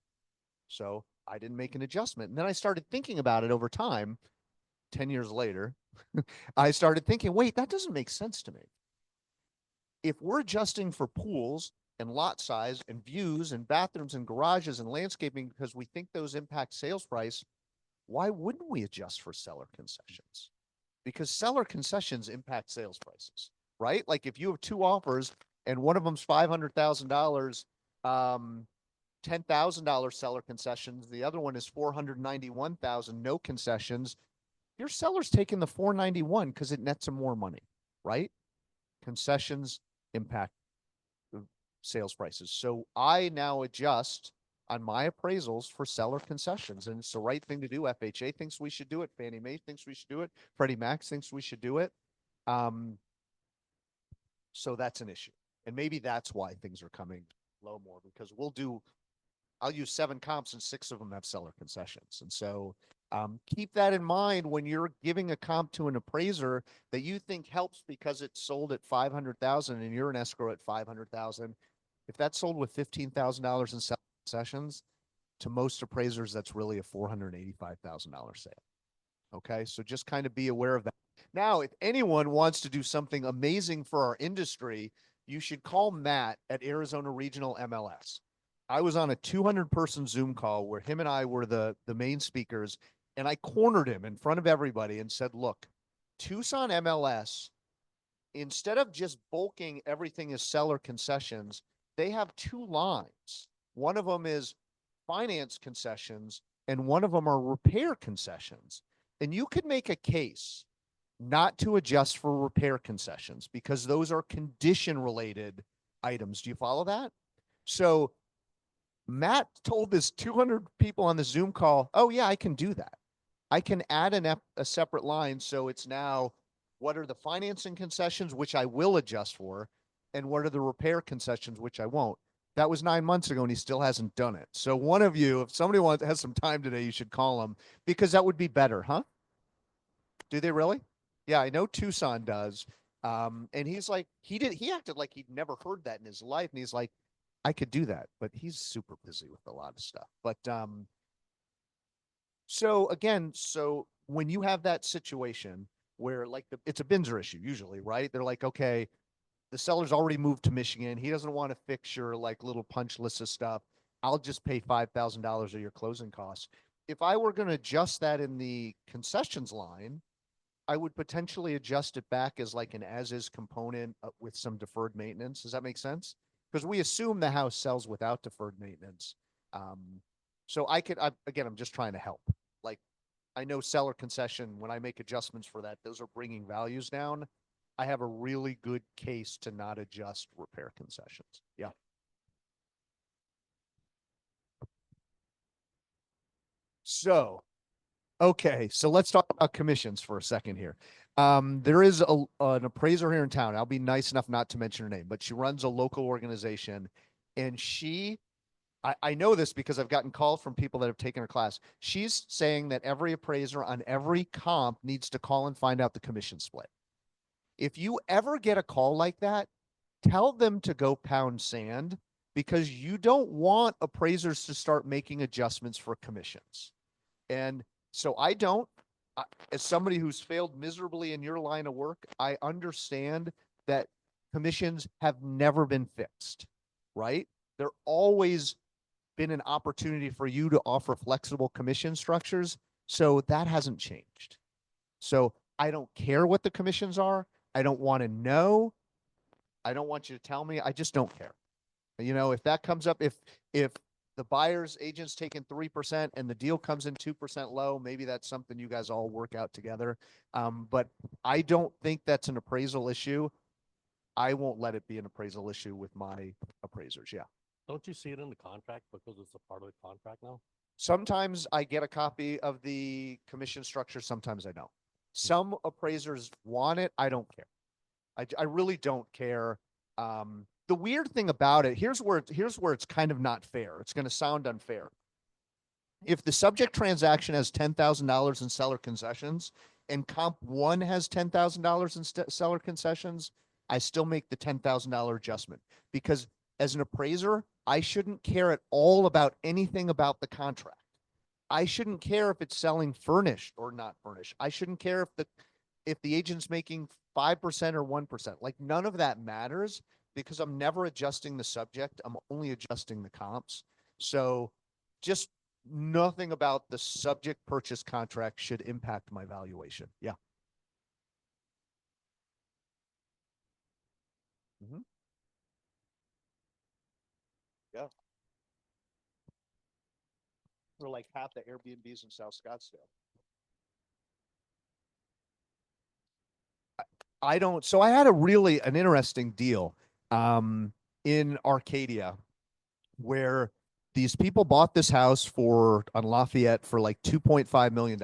So I didn't make an adjustment. And then I started thinking about it over time. 10 years later, I started thinking, wait, that doesn't make sense to me. If we're adjusting for pools and lot size and views and bathrooms and garages and landscaping because we think those impact sales price, why wouldn't we adjust for seller concessions? Because seller concessions impact sales prices, right? Like if you have two offers and one of them's $500,000, $10,000 seller concessions, the other one is $491,000, no concessions. your seller's taking the 491 because it nets them more money, right? Concessions impact the sales prices. So I now adjust on my appraisals for seller concessions, and it's the right thing to do. FHA thinks we should do it. Fannie Mae thinks we should do it. Freddie Mac thinks we should do it. So that's an issue. And maybe that's why things are coming low more, because I'll use 7 comps and 6 of them have seller concessions. And so keep that in mind when you're giving a comp to an appraiser that you think helps because it's sold at 500,000 and you're an escrow at 500,000. If that's sold with $15,000 in seller concessions, to most appraisers, that's really a $485,000 sale. Okay, so just kind of be aware of that. Now, if anyone wants to do something amazing for our industry, you should call Matt at Arizona Regional MLS. I was on a 200-person Zoom call where him and I were the main speakers, and I cornered him in front of everybody and said, look, Tucson MLS, instead of just bulking everything as seller concessions, they have 2 lines. One of them is finance concessions, and one of them are repair concessions. And you could make a case not to adjust for repair concessions because those are condition related items. Do you follow that? So Matt told this 200 people on the Zoom call, oh yeah, I can do that. I can add a separate line. So it's now, what are the financing concessions, which I will adjust for, and what are the repair concessions, which I won't. That was 9 months ago and he still hasn't done it. So one of you, if somebody has some time today, you should call him because that would be better, huh? Do they really? Yeah, I know Tucson does. And he's like, he acted like he'd never heard that in his life. And he's like, I could do that, but he's super busy with a lot of stuff. But so again, so when you have that situation where like it's a Binzer issue usually, right? They're like, okay, the seller's already moved to Michigan. He doesn't want to fix your like little punch list of stuff. I'll just pay $5,000 of your closing costs. If I were going to adjust that in the concessions line, I would potentially adjust it back as like an as-is component with some deferred maintenance. Does that make sense? Because we assume the house sells without deferred maintenance. So again, I'm just trying to help. Like, I know seller concession, when I make adjustments for that, those are bringing values down. I have a really good case to not adjust repair concessions. Yeah. So, okay, so let's talk about commissions for a second here. There is an appraiser here in town. I'll be nice enough not to mention her name, but she runs a local organization, and I know this because I've gotten calls from people that have taken her class. She's saying that every appraiser on every comp needs to call and find out the commission split. If you ever get a call like that, tell them to go pound sand because you don't want appraisers to start making adjustments for commissions. And so as somebody who's failed miserably in your line of work, I understand that commissions have never been fixed, right? They're always been an opportunity for you to offer flexible commission structures. So that hasn't changed. So I don't care what the commissions are. I don't want to know. I don't want you to tell me. I just don't care. You know, if that comes up, if the buyer's agent's taking 3% and the deal comes in 2% low, maybe that's something you guys all work out together. But I don't think that's an appraisal issue. I won't let it be an appraisal issue with my appraisers. Yeah. Don't you see it in the contract because it's a part of the contract now? Sometimes I get a copy of the commission structure. Sometimes I don't. Some appraisers want it. I don't care. I really don't care. The weird thing about it, here's where it's kind of not fair. It's going to sound unfair. If the subject transaction has $10,000 in seller concessions and comp 1 has $10,000 in seller concessions, I still make the $10,000 adjustment because as an appraiser, I shouldn't care at all about anything about the contract. I shouldn't care if it's selling furnished or not furnished. I shouldn't care if the agent's making 5% or 1%. Like none of that matters because I'm never adjusting the subject. I'm only adjusting the comps. So just nothing about the subject purchase contract should impact my valuation. Yeah. Mm-hmm. Yeah. We're like half the Airbnbs in South Scottsdale. I don't. So I had an interesting deal in Arcadia where these people bought this house on Lafayette for like $2.5 million.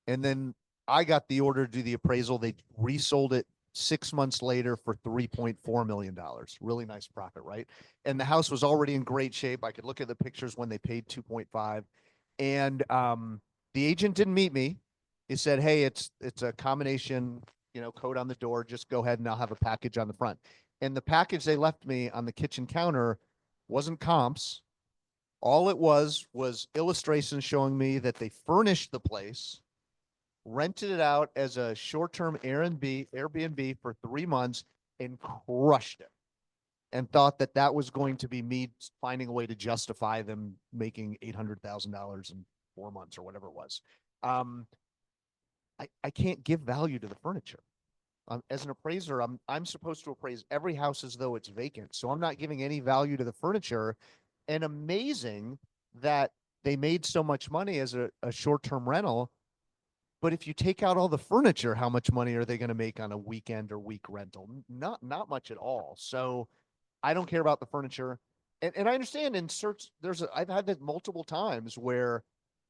And then I got the order to do the appraisal. They resold it 6 months later for $3.4 million. Really nice profit, right? And the house was already in great shape. I could look at the pictures when they paid 2.5. And the agent didn't meet me. He said, "Hey, it's a combination, code on the door. Just go ahead and I'll have a package on the front." And the package they left me on the kitchen counter wasn't comps. All it was illustrations showing me that they furnished the place, rented it out as a short-term Airbnb for 3 months, and crushed it. And thought that that was going to be me finding a way to justify them making $800,000 in 4 months or whatever it was. I can't give value to the furniture. As an appraiser, I'm supposed to appraise every house as though it's vacant. So I'm not giving any value to the furniture. And amazing that they made so much money as a short-term rental. But if you take out all the furniture, how much money are they going to make on a weekend or week rental? Not much at all. So I don't care about the furniture. And I understand in search, I've had that multiple times where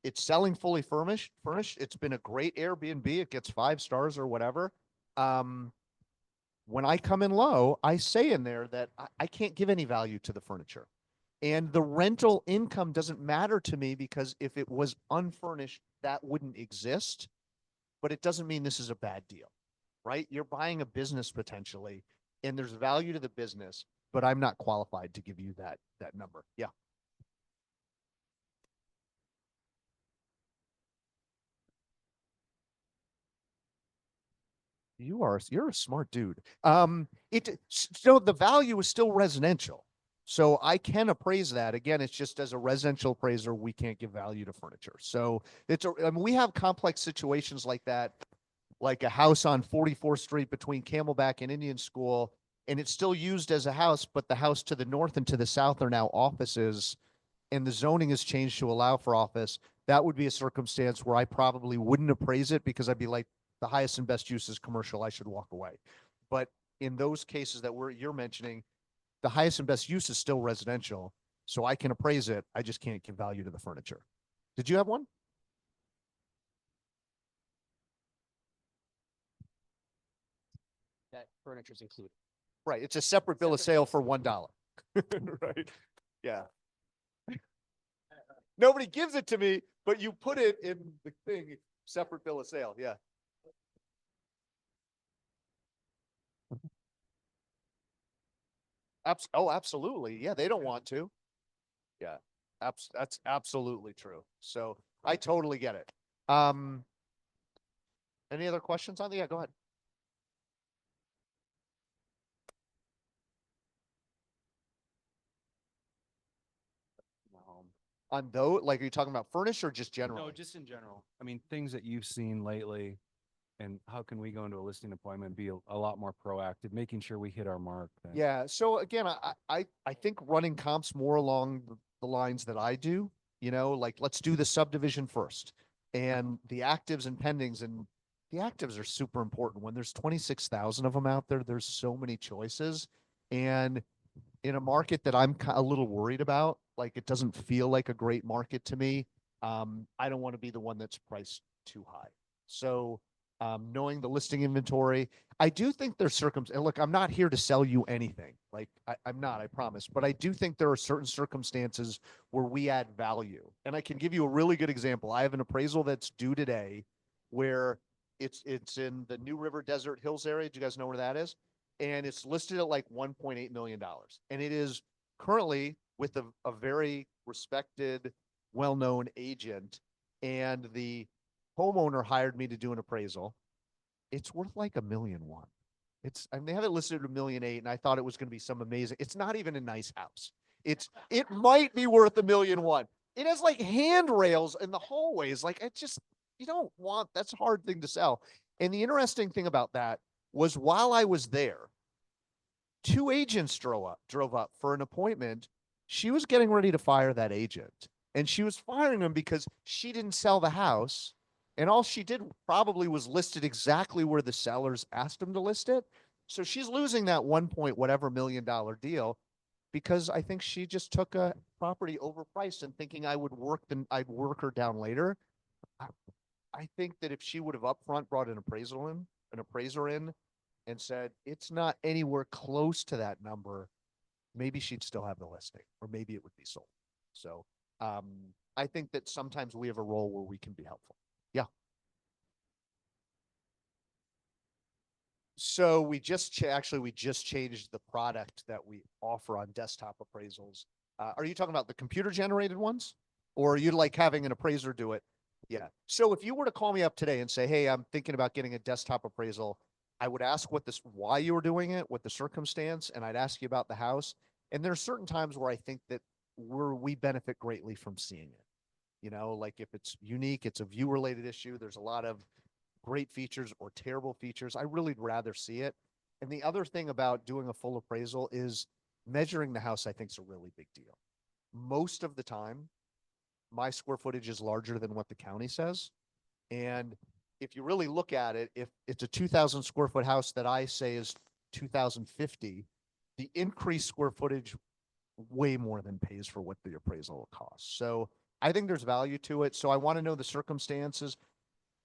it's selling fully furnished. It's been a great Airbnb. It gets 5 stars or whatever. When I come in low, I say in there that I can't give any value to the furniture. And the rental income doesn't matter to me because if it was unfurnished, that wouldn't exist. But it doesn't mean this is a bad deal, right? You're buying a business potentially, and there's value to the business, but I'm not qualified to give you that number. Yeah. You're a smart dude. The value is still residential. So I can appraise that. Again, it's just as a residential appraiser, we can't give value to furniture. So we have complex situations like that, like a house on 44th Street between Camelback and Indian School, and it's still used as a house, but the house to the north and to the south are now offices, and the zoning has changed to allow for office. That would be a circumstance where I probably wouldn't appraise it because I'd be like, the highest and best use is commercial. I should walk away. But in those cases that you're mentioning, the highest and best use is still residential. So I can appraise it. I just can't give value to the furniture. Did you have one? That furniture's included. Right. It's a separate bill of sale for $1. Right. Yeah. Nobody gives it to me, but you put it in the thing, separate bill of sale. Yeah. Absolutely. Yeah, they don't want to. Yeah. That's absolutely true. So I totally get it. Any other questions on the, yeah, go ahead. On those, like, are you talking about furniture or just general? No, just in general. I mean, things that you've seen lately, and how can we go into a listing appointment and be a lot more proactive, making sure we hit our mark? Yeah. So again, I think running comps more along the lines that I do, like let's do the subdivision first and the actives and pendings, and the actives are super important. When there's 26,000 of them out there, there's so many choices. And in a market that I'm a little worried about, like it doesn't feel like a great market to me. I don't want to be the one that's priced too high. So knowing the listing inventory, I do think there's and look, I'm not here to sell you anything. Like I'm not, I promise. But I do think there are certain circumstances where we add value. And I can give you a really good example. I have an appraisal that's due today where it's in the New River Desert Hills area. Do you guys know where that is? And it's listed at like $1.8 million. And it is currently with a very respected, well-known agent. And the homeowner hired me to do an appraisal. It's worth like $1.1 million. They have it listed at $1.8 million, and I thought it was going to be some amazing. It's not even a nice house. It might be worth $1.1 million. It has like handrails in the hallways. Like you don't want, that's a hard thing to sell. And the interesting thing about that was while I was there, 2 agents drove up for an appointment. She was getting ready to fire that agent, and she was firing him because she didn't sell the house And all she did probably was listed exactly where the sellers asked them to list it. So she's losing that 1 point whatever $1 million deal because I think she just took a property overpriced and thinking I'd work her down later. I, I think that if she would have upfront brought an appraiser in and said, it's not anywhere close to that number, maybe she'd still have the listing or maybe it would be sold. So, I think that sometimes we have a role where we can be helpful. Yeah. So we just changed the product that we offer on desktop appraisals. Are you talking about the computer generated ones? Or are you like having an appraiser do it? Yeah. So if you were to call me up today and say, hey, I'm thinking about getting a desktop appraisal, I would ask why you were doing it, what the circumstance, and I'd ask you about the house. And there are certain times where I think that we benefit greatly from seeing it. You know, like if it's unique, it's a view related issue. There's a lot of great features or terrible features. I really'd rather see it. And the other thing about doing a full appraisal is measuring the house, I think, is a really big deal. Most of the time, my square footage is larger than what the county says. And if you really look at it, if it's a 2,000 square foot house that I say is 2,050, the increased square footage way more than pays for what the appraisal will cost. So I think there's value to it. So I want to know the circumstances.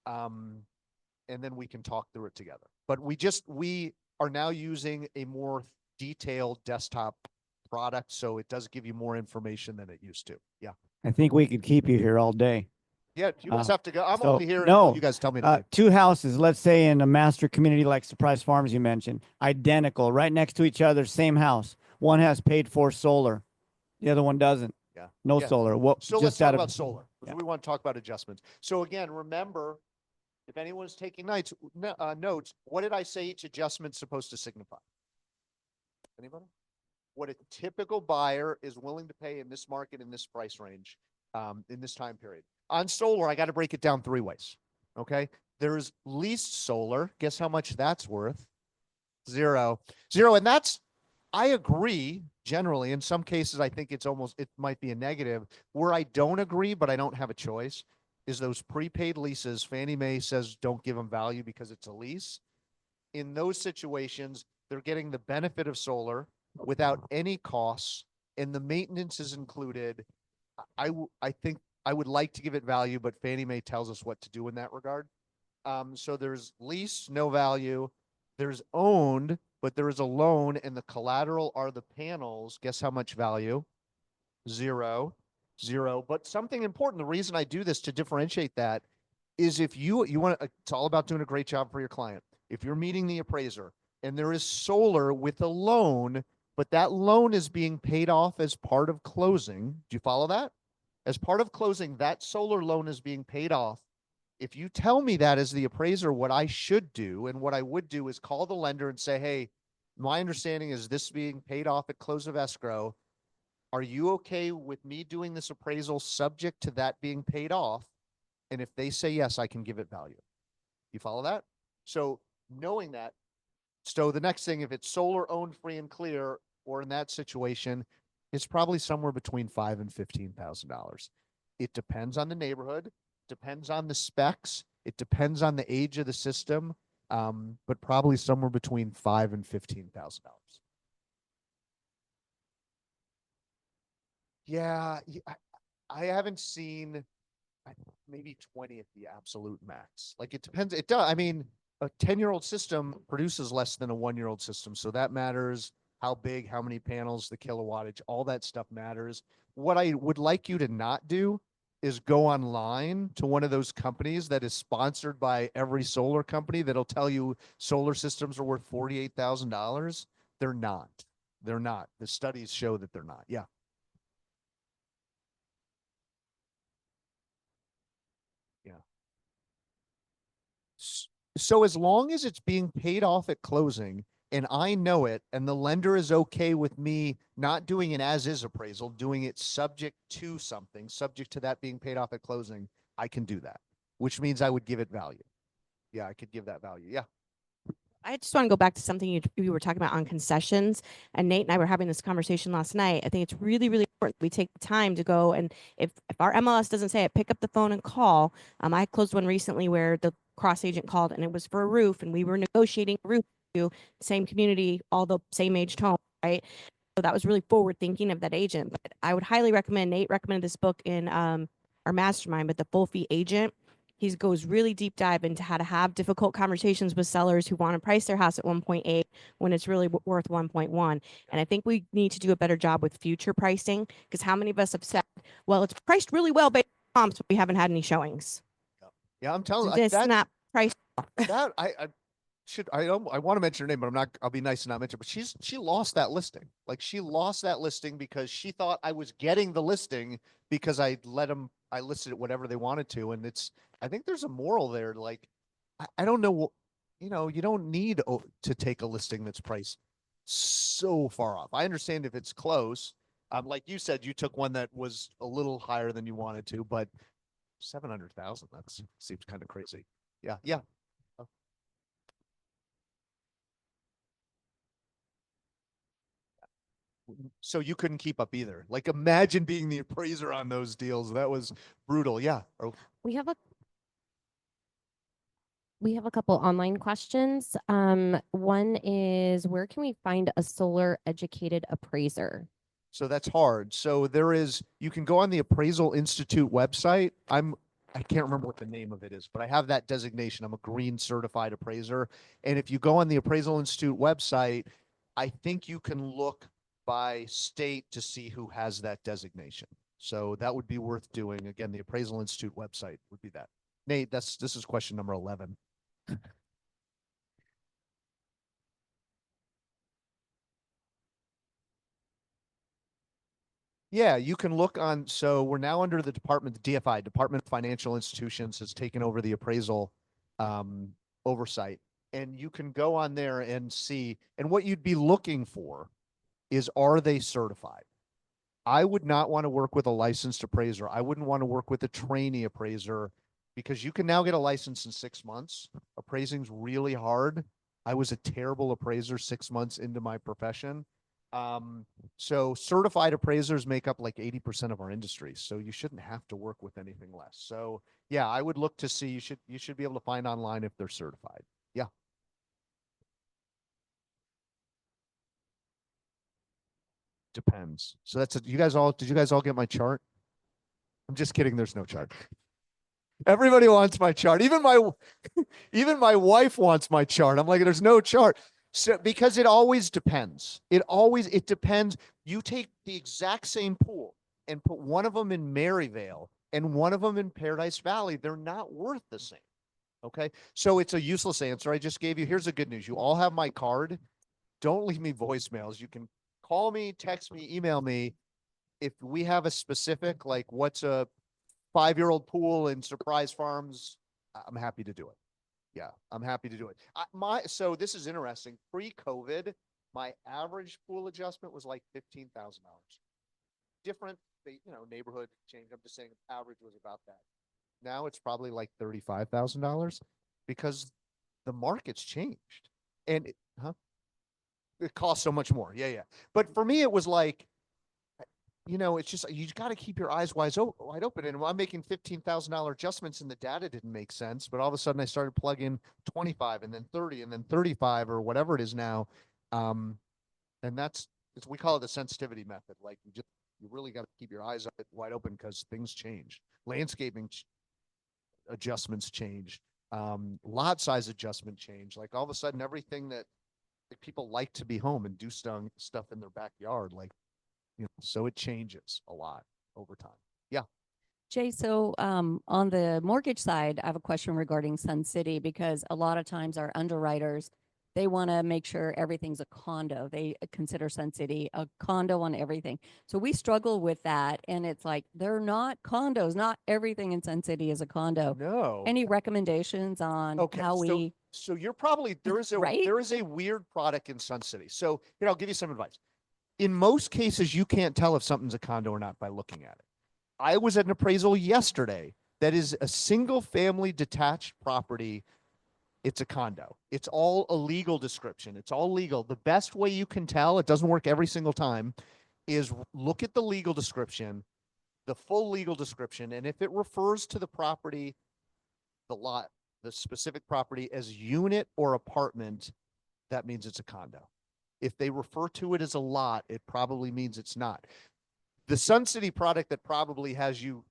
And then we can talk through it together. But we are now using a more detailed desktop product. So it does give you more information than it used to. Yeah. I think we could keep you here all day. Yeah. You guys have to go. I'm so, only here no, until you guys tell me to leave. 2 houses, let's say in a master community like Surprise Farms you mentioned, identical, right next to each other, same house. One has paid for solar. The other one doesn't. Yeah. No Yeah. solar. What? So let's talk about solar because we want to talk about adjustments. So again, remember, if anyone's taking notes, what did I say each adjustment's supposed to signify? Anybody? What a typical buyer is willing to pay in this market, in this price range, in this time period. On solar, I got to break it down 3 ways. Okay. There's leased solar. Guess how much that's worth? Zero. And I agree generally. In some cases, I think it might be a negative. Where I don't agree, but I don't have a choice, is those prepaid leases. Fannie Mae says don't give them value because it's a lease. In those situations, they're getting the benefit of solar without any costs, and the maintenance is included. I think I would like to give it value, but Fannie Mae tells us what to do in that regard. So there's lease, no value. There's owned, but there is a loan, and the collateral are the panels. Guess how much value? Zero. But something important, the reason I do this to differentiate that is if you want to, it's all about doing a great job for your client. If you're meeting the appraiser and there is solar with a loan, but that loan is being paid off as part of closing. Do you follow that? As part of closing, that solar loan is being paid off. If you tell me that as the appraiser, what I should do and what I would do is call the lender and say, hey, my understanding is this being paid off at close of escrow. Are you okay with me doing this appraisal subject to that being paid off? And if they say yes, I can give it value. You follow that? So knowing that, so the next thing, if it's solar owned, free and clear, or in that situation, it's probably somewhere between $5,000 and $15,000. It depends on the neighborhood, depends on the specs, it depends on the age of the system, but probably somewhere between $5,000 and $15,000. Yeah, I haven't seen maybe 20 at the absolute max. Like it depends. It does. I mean, a 10-year-old system produces less than a 1-year-old system. So that matters. How big, how many panels, the kilowattage, all that stuff matters. What I would like you to not do is go online to one of those companies that is sponsored by every solar company that'll tell you solar systems are worth $48,000. They're not. They're not. The studies show that they're not. Yeah. Yeah. So as long as it's being paid off at closing and I know it and the lender is okay with me not doing an as-is appraisal, doing it subject to something, subject to that being paid off at closing, I can do that, which means I would give it value. Yeah, I could give that value. Yeah. I just want to go back to something you were talking about on concessions. And Nate and I were having this conversation last night. I think it's really, really important we take the time to go, and if our MLS doesn't say it, pick up the phone and call. I closed one recently where the cross agent called and it was for a roof, and we were negotiating a roof to same community, all the same aged home, right? So that was really forward thinking of that agent. But I would highly recommend, Nate recommended this book in our mastermind, but the full fee agent. He goes really deep dive into how to have difficult conversations with sellers who want to price their house at 1.8 when it's really worth 1.1. And I think we need to do a better job with future pricing, because how many of us have said, well, it's priced really well based on comps, but we haven't had any showings. Yeah, I'm telling you, This that, not priced. that I want to mention her name, but I'm not. I'll be nice and not mention. But she lost that listing. Like, she lost that listing because she thought I was getting the listing because I listed it whatever they wanted to, and I think there's a moral there. Like, I don't know, you don't need to take a listing that's priced so far off. I understand if it's close. Like you said, you took one that was a little higher than you wanted to, but 700,000, that seems kind of crazy. Yeah, yeah. So you couldn't keep up either. Like, imagine being the appraiser on those deals. That was brutal. Yeah. We have a couple online questions. One is, where can we find a solar educated appraiser? So that's hard. So you can go on the Appraisal Institute website. I can't remember what the name of it is, but I have that designation. I'm a green certified appraiser. And if you go on the Appraisal Institute website, I think you can look by state to see who has that designation. So that would be worth doing. Again, the Appraisal Institute website would be that. Nate, this is question number 11. Yeah, you can look on. So we're now under the DFI, Department of Financial Institutions, has taken over the appraisal oversight. And you can go on there and see. And what you'd be looking for is, are they certified? I would not want to work with a licensed appraiser. I wouldn't want to work with a trainee appraiser, because you can now get a license in 6 months. Appraising's really hard. I was a terrible appraiser 6 months into my profession. So certified appraisers make up like 80% of our industry. So you shouldn't have to work with anything less. So yeah, I would look to see, you should be able to find online if they're certified. Yeah. Depends. So did you guys all get my chart? I'm just kidding. There's no chart. Everybody wants my chart. Even my wife wants my chart. I'm like, there's no chart. So, because it always depends. It depends. You take the exact same pool and put one of them in Maryvale and one of them in Paradise Valley. They're not worth the same. Okay. So it's a useless answer I just gave you. Here's the good news. You all have my card. Don't leave me voicemails. You can call me, text me, email me. If we have a specific, like, what's a 5-year-old pool in Surprise Farms, I'm happy to do it. Yeah, I'm happy to do it. So this is interesting. Pre-COVID, my average pool adjustment was like $15,000. Different, neighborhood change. I'm just saying average was about that. Now it's probably like $35,000 because the market's changed. And it costs so much more. Yeah. But for me, it was like, it's just, you got to keep your eyes wide open. And I'm making $15,000 adjustments and the data didn't make sense. But all of a sudden I started plugging 25 and then 30 and then 35 or whatever it is now. And we call it the sensitivity method. Like, you really got to keep your eyes wide open because things change. Landscaping adjustments change. Lot size adjustment change. Like, all of a sudden everything that, like, people like to be home and do stuff in their backyard. Like, so it changes a lot over time. Yeah. Jay, so on the mortgage side, I have a question regarding Sun City, because a lot of times our underwriters, they want to make sure everything's a condo. They consider Sun City a condo on everything. So we struggle with that. And it's like, they're not condos. Not everything in Sun City is a condo. No. Any recommendations on how we... So you're probably, there is a weird product in Sun City. So here, I'll give you some advice. In most cases, you can't tell if something's a condo or not by looking at it. I was at an appraisal yesterday that is a single family detached property it's a condo. It's all a legal description. It's all legal. The best way you can tell, it doesn't work every single time, is look at the legal description, the full legal description, and if it refers to the property, the lot, the specific property as unit or apartment, that means it's a condo. If they refer to it as a lot, it probably means it's not. The Sun City product that probably has you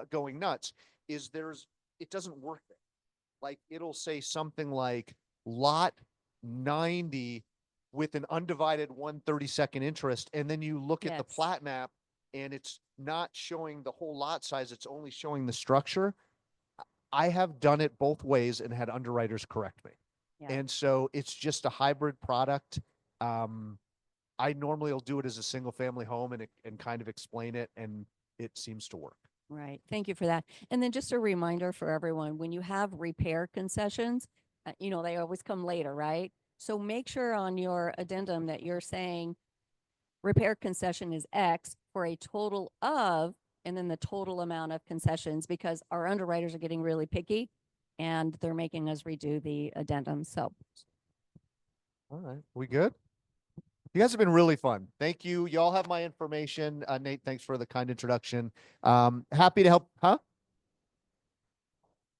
going nuts is it doesn't work there. Like it'll say something like lot 90 with an undivided 1/32 interest. And then you look at the Yes. plat map and it's not showing the whole lot size. It's only showing the structure. I have done it both ways and had underwriters correct me. Yeah. And so it's just a hybrid product. I normally will do it as a single family home and kind of explain it, and it seems to work. Right. Thank you for that. And then just a reminder for everyone, when you have repair concessions, they always come later, right? So make sure on your addendum that you're saying repair concession is X for a total of, and then the total amount of concessions, because our underwriters are getting really picky and they're making us redo the addendum. So. All right. We good? You guys have been really fun. Thank you. Y'all have my information. Nate, thanks for the kind introduction. Happy to help. Huh?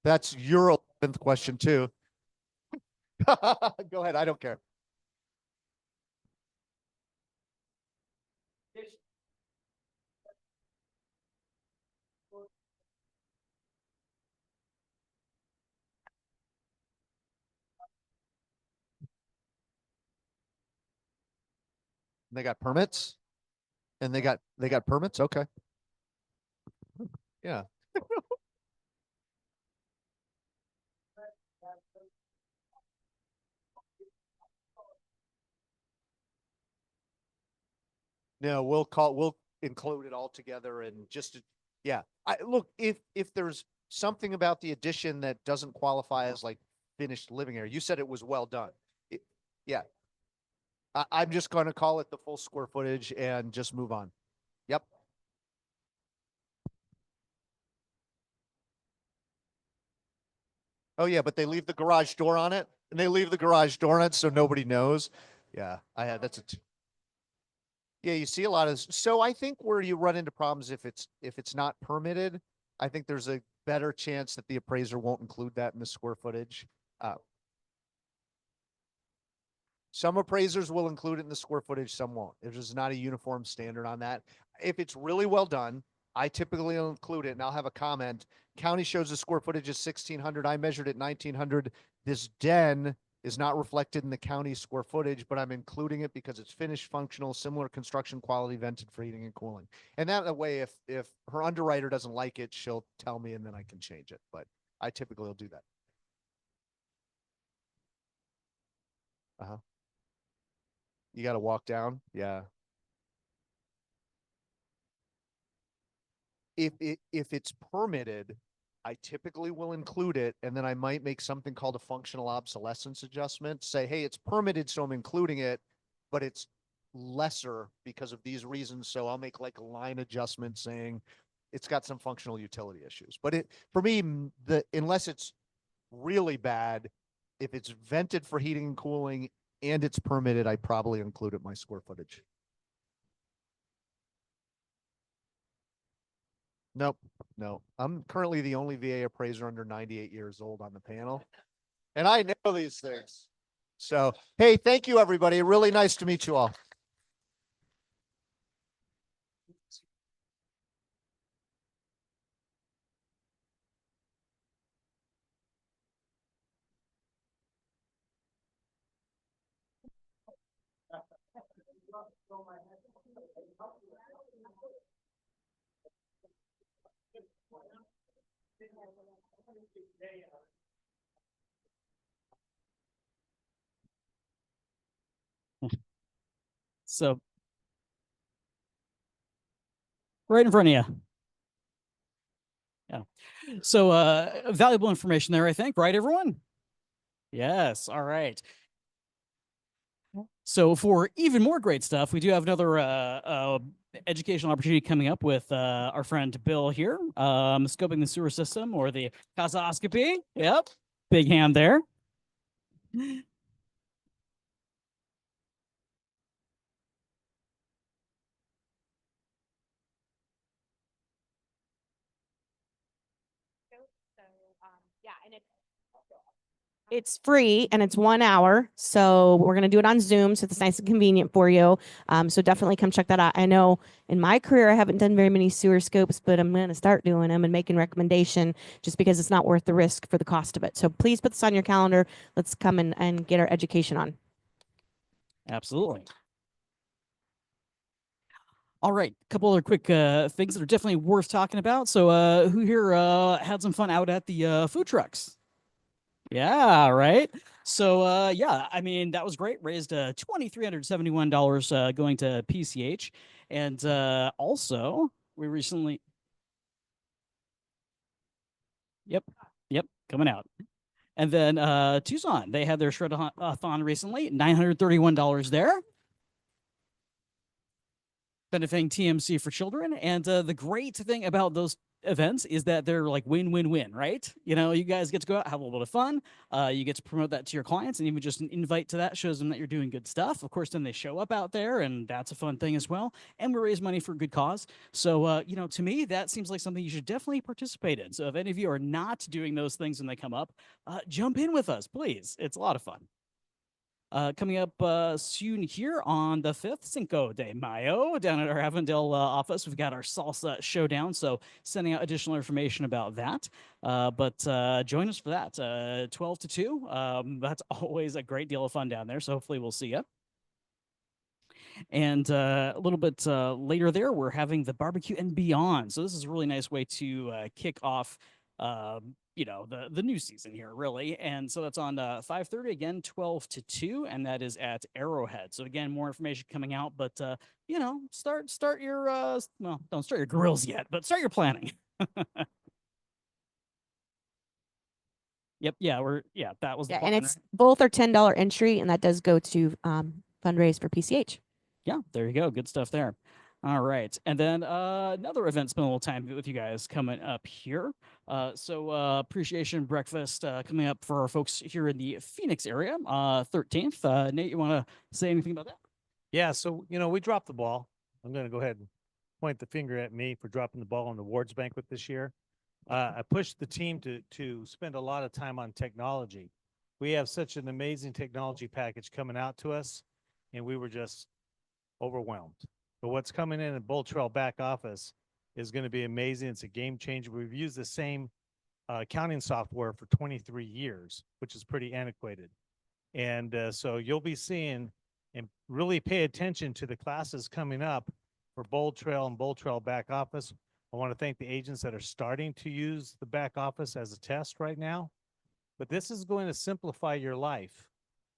That's your 11th question too. Go ahead. I don't care. They got permits? And they got permits? Okay. Yeah. No, we'll include it all together and yeah. Look, if there's something about the addition that doesn't qualify as like finished living area, you said it was well done. Yeah. I'm just going to call it the full square footage and just move on. Yep. Oh yeah, but they leave the garage door on it, and they leave the garage door on it so nobody knows. Yeah, yeah, you see a lot of, so I think where you run into problems if it's not permitted, I think there's a better chance that the appraiser won't include that in the square footage. Some appraisers will include it in the square footage, some won't. There's just not a uniform standard on that. If it's really well done, I typically will include it and I'll have a comment. County shows the square footage is 1,600. I measured it 1,900. This den is not reflected in the county square footage, but I'm including it because it's finished, functional, similar construction quality, vented for heating and cooling. And that way, if her underwriter doesn't like it, she'll tell me and then I can change it. But I typically will do that. Uh-huh. You got to walk down. Yeah. If it's permitted, I typically will include it, and then I might make something called a functional obsolescence adjustment. Say, hey, it's permitted, so I'm including it, but it's lesser because of these reasons. So I'll make like a line adjustment saying it's got some functional utility issues. But for me, unless it's really bad, if it's vented for heating and cooling and it's permitted, I probably include it in my square footage. Nope. No, I'm currently the only VA appraiser under 98 years old on the panel. And I know these things. So, hey, thank you, everybody. Really nice to meet you all. So right in front of you. Yeah. So valuable information there, I think, right, everyone? Yes. All right. So for even more great stuff, we do have another educational opportunity coming up with our friend Bill here, scoping the sewer system or the casoscopy. Yep. Big hand there. Yeah, and it's free and it's 1 hour. So we're going to do it on Zoom. So it's nice and convenient for you. So definitely come check that out. I know in my career, I haven't done very many sewer scopes, but I'm going to start doing them and making recommendation just because it's not worth the risk for the cost of it. So please put this on your calendar. Let's come and get our education on. Absolutely. All right, a couple other quick things that are definitely worth talking about. So who here had some fun out at the food trucks? Yeah, right. So yeah, I mean that was great. Raised $2,371 going to PCH, and also we recently. Yep, yep, coming out. And then Tucson, they had their shred-a-thon recently, $931 there, benefiting TMC for Children. And the great thing about those events is that they're like win-win-win, right? You know, you guys get to go out, have a little bit of fun. You get to promote that to your clients, and even just an invite to that shows them that you're doing good stuff. Of course, then they show up out there, and that's a fun thing as well. And we raise money for a good cause. So, you know, to me, that seems like something you should definitely participate in. So if any of you are not doing those things when they come up, jump in with us, please. It's a lot of fun. Coming up soon here on the 5th, Cinco de Mayo, down at our Avondale office, we've got our salsa showdown. So sending out additional information about that. But join us for that, 12 to 2. That's always a great deal of fun down there. So hopefully we'll see you. And a little bit later there, we're having the barbecue and beyond. So this is a really nice way to kick off you know, the new season here, really. And so that's on 5:30 again, 12 to 2, and that is at Arrowhead. So again, more information coming out, but you know, start your well, don't start your grills yet, but start your planning. Yep, yeah, that was the Yeah, plan, and it's right? both are $10 entry, and that does go to fundraise for PCH. Yeah, there you go. Good stuff there. All right. And then another event, spend a little time with you guys coming up here. So appreciation breakfast coming up for our folks here in the Phoenix area, 13th. Nate, you want to say anything about that? Yeah, so you know, we dropped the ball. I'm going to go ahead and point the finger at me for dropping the ball on the awards banquet this year. I pushed the team to spend a lot of time on technology. We have such an amazing technology package coming out to us, and we were just overwhelmed. But what's coming in Bold Trail back office is going to be amazing. It's a game changer. We've used the same accounting software for 23 years, which is pretty antiquated. And so you'll be seeing and really pay attention to the classes coming up for Bold Trail and Bold Trail back office. I want to thank the agents that are starting to use the back office as a test right now. But this is going to simplify your life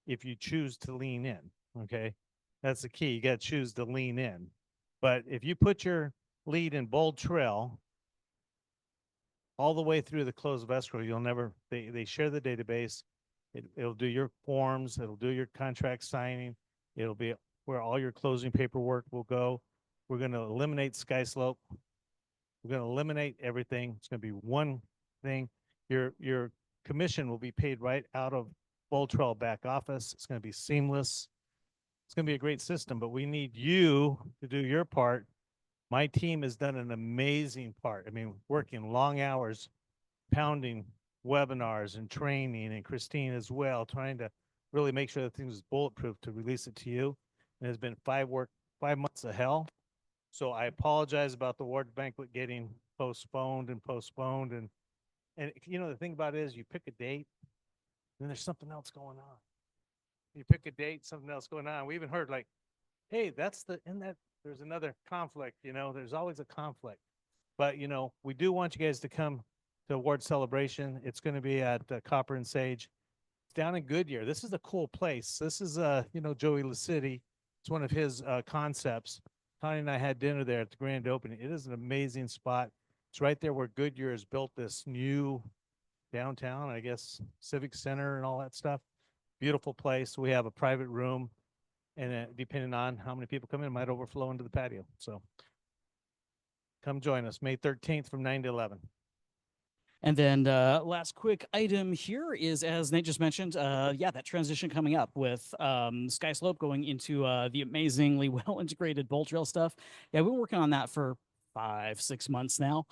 if you choose to lean in. Okay. That's the key. You got to choose to lean in. But if you put your lead in Bold Trail all the way through the close of escrow, you'll never, they share the database. It'll do your forms. It'll do your contract signing. It'll be where all your closing paperwork will go. We're going to eliminate SkySlope. We're going to eliminate everything. It's going to be one thing. Your commission will be paid right out of Bold Trail back office. It's going to be seamless. It's going to be a great system, but we need you to do your part. My team has done an amazing part. I mean, working long hours, pounding webinars and training, and Christine as well, trying to really make sure that things is bulletproof to release it to you. And it's been 5 months of hell. So I apologize about the award banquet getting postponed. And you know, the thing about it is you pick a date, then there's something else going on. You pick a date, something else going on. We even heard like, hey, that's there's another conflict, you know, there's always a conflict. But, you know, we do want you guys to come to award celebration. It's going to be at Copper and Sage. It's down in Goodyear. This is a cool place. This is, you know, Joey LaCity. It's one of his concepts. Connie and I had dinner there at the grand opening. It is an amazing spot. It's right there where Goodyear has built this new downtown, I guess, civic center and all that stuff. Beautiful place. We have a private room, and depending on how many people come in, it might overflow into the patio. So come join us May 13th from 9 to 11. And then last quick item here is, as Nate just mentioned, yeah, that transition coming up with Sky Slope going into the amazingly well integrated bowl trail stuff. Yeah, we've been working on that for 5-6 months now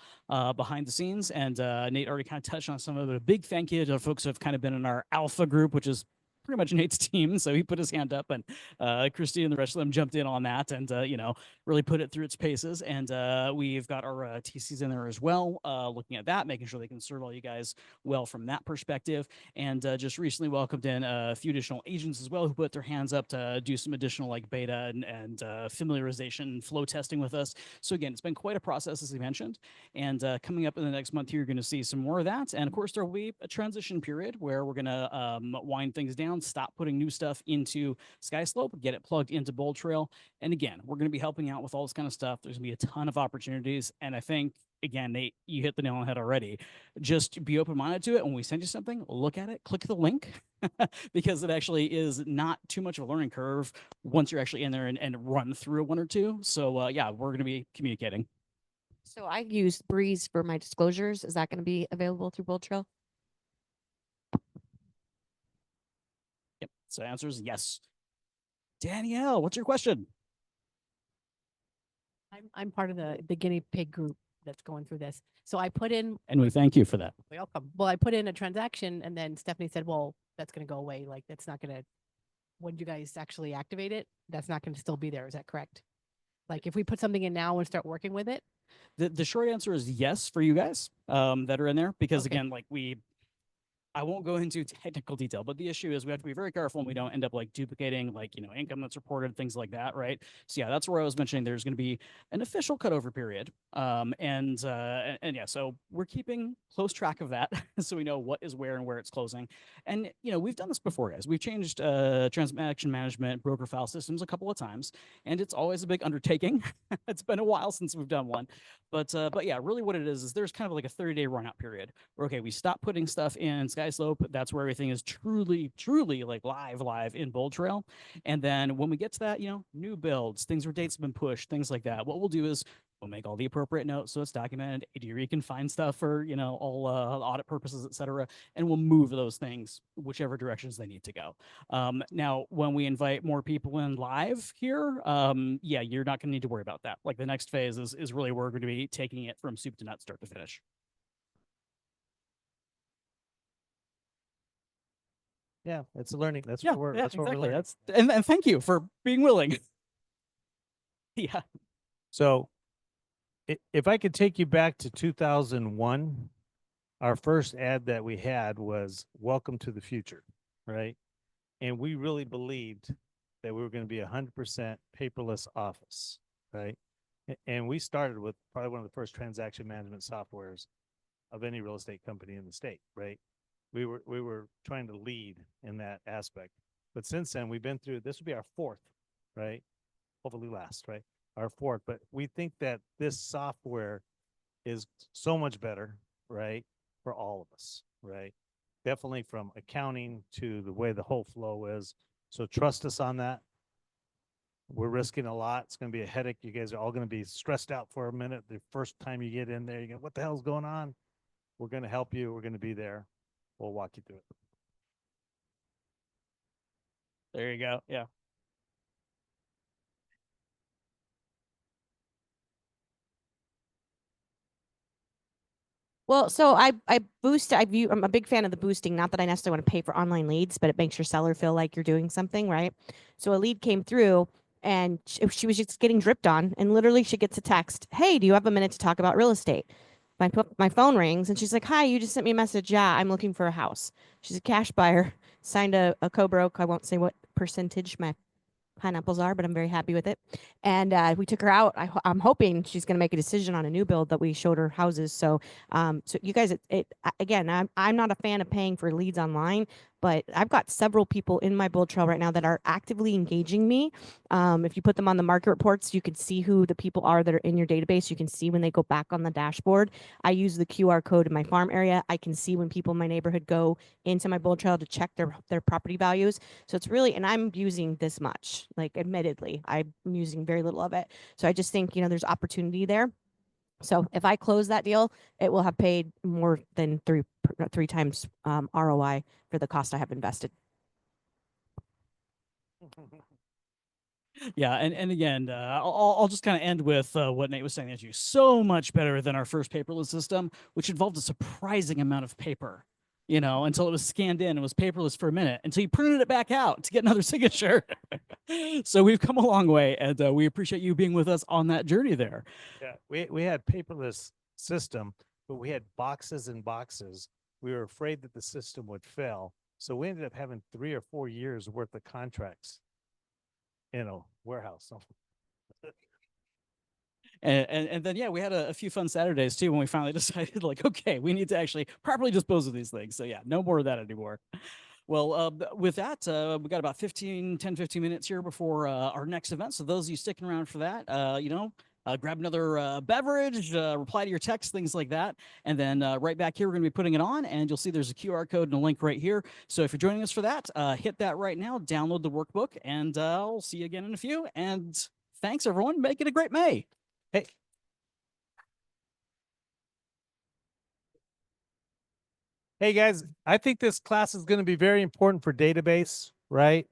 behind the scenes, and Nate already kind of touched on some of it. A big thank you to folks who have kind of been in our alpha group, which is pretty much Nate's team. So he put his hand up, and Christy and the rest of them jumped in on that, and you know, really put it through its paces. And we've got our TCs in there as well, looking at that, making sure they can serve all you guys well from that perspective. And just recently welcomed in a few additional agents as well who put their hands up to do some additional like beta and familiarization and flow testing with us. So again, it's been quite a process, as I mentioned. And coming up in the next month, you're going to see some more of that. And of course, there will be a transition period where we're going to wind things down, stop putting new stuff into Sky Slope, get it plugged into Bold Trail. And again, we're going to be helping out with all this kind of stuff. There's going to be a ton of opportunities. And I think, again, Nate, you hit the nail on the head already. Just be open-minded to it. When we send you something, look at it, click the link, because it actually is not too much of a learning curve once you're actually in there and run through one or two. So yeah, we're going to be communicating. So I use Breeze for my disclosures. Is that going to be available through Bold Trail? Yep. So the answer is yes. Danielle, what's your question? I'm part of the guinea pig group that's going through this. So I put in. And we thank you for that. Welcome. Well, I put in a transaction, and then Stephanie said, well, that's going to go away. Like, that's not going to, when you guys actually activate it, that's not going to still be there. Is that correct? Like, if we put something in now and start working with it? The short answer is yes for you guys that are in there, because Okay. again, like I won't go into technical detail, but the issue is we have to be very careful and we don't end up like duplicating like, you know, income that's reported, things like that, right? So yeah, that's where I was mentioning there's going to be an official cutover period. And yeah, so we're keeping close track of that so we know what is where and where it's closing. And, you know, we've done this before, guys. We've changed transaction management broker file systems a couple of times, and it's always a big undertaking. It's been a while since we've done one. But yeah, really what it is there's kind of like a 30-day run out period where, okay, we stop putting stuff in Sky Slope. That's where everything is truly like live in Bold Trail. And then when we get to that, you know, new builds, things where dates have been pushed, things like that, what we'll do is we'll make all the appropriate notes so it's documented. ADRE can find stuff for, you know, all audit purposes, etc. And we'll move those things whichever directions they need to go. Now, when we invite more people in live here, yeah, you're not going to need to worry about that. Like the next phase is really where we're going to be taking it from soup to nuts, start to finish. Yeah, it's a learning. That's Yeah, what we're. yeah, That's what we're exactly. learning. And thank you for being willing. Yeah. So, if I could take you back to 2001, our first ad that we had was "Welcome to the Future," right? And we really believed that we were going to be 100% paperless office, right? And we started with probably one of the first transaction management softwares of any real estate company in the state, right? We were trying to lead in that aspect. But since then, we've been through, this will be our fourth, right? Hopefully last, right? Our fourth. But we think that this software is so much better, right? For all of us, right? Definitely from accounting to the way the whole flow is. So trust us on that. We're risking a lot. It's going to be a headache. You guys are all going to be stressed out for a minute. The first time you get in there, you go, what the hell's going on? We're going to help you. We're going to be there. We'll walk you through it. There you go. Yeah. Well, so I'm a big fan of the boosting. Not that I necessarily want to pay for online leads, but it makes your seller feel like you're doing something, right? So a lead came through and she was just getting dripped on, and literally she gets a text, "Hey, do you have a minute to talk about real estate?" My phone rings and she's like, "Hi, you just sent me a message. Yeah, I'm looking for a house." She's a cash buyer, signed a co-broke. I won't say what percentage my pineapples are, but I'm very happy with it. And we took her out. I'm hoping she's going to make a decision on a new build that we showed her houses. So, so you guys, again, I'm not a fan of paying for leads online, but I've got several people in my Bold Trail right now that are actively engaging me. If you put them on the market reports, you can see who the people are that are in your database. You can see when they go back on the dashboard. I use the QR code in my farm area. I can see when people in my neighborhood go into my Bold Trail to check their property values. So it's really, and I'm using this much, like admittedly, I'm using very little of it. So I just think, you know, there's opportunity there. So if I close that deal, it will have paid more than three times ROI for the cost I have invested. Yeah, and again, I'll just kind of end with what Nate was saying. That you so much better than our first paperless system, which involved a surprising amount of paper. You know, until it was scanned in, it was paperless for a minute, until you printed it back out to get another signature. So we've come a long way, and we appreciate you being with us on that journey there. Yeah, we had paperless system, but we had boxes and boxes. We were afraid that the system would fail, so we ended up having 3 or 4 years worth of contracts in a warehouse. And then yeah, we had a few fun Saturdays too when we finally decided like, okay, we need to actually properly dispose of these things. So yeah, no more of that anymore. Well, with that, we got about 10, 15 minutes here before our next event. So those of you sticking around for that, grab another beverage, reply to your text, things like that. And then right back here, we're going to be putting it on, and you'll see there's a QR code and a link right here. So if you're joining us for that, hit that right now, download the workbook, and I'll see you again in a few. And thanks, everyone. Make it a great May. Hey. Hey guys, I think this class is going to be very important for database, right?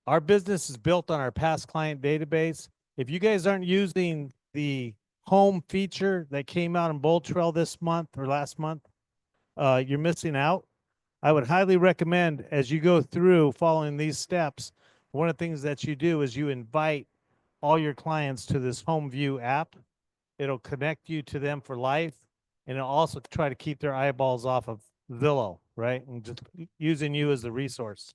Our business is built on our past client database. If you guys aren't using the home feature that came out in Bold Trail this month or last month, you're missing out. I would highly recommend, as you go through following these steps, one of the things that you do is you invite all your clients to this home view app. It'll connect you to them for life, and it'll also try to keep their eyeballs off of Zillow, right? And just using you as the resource.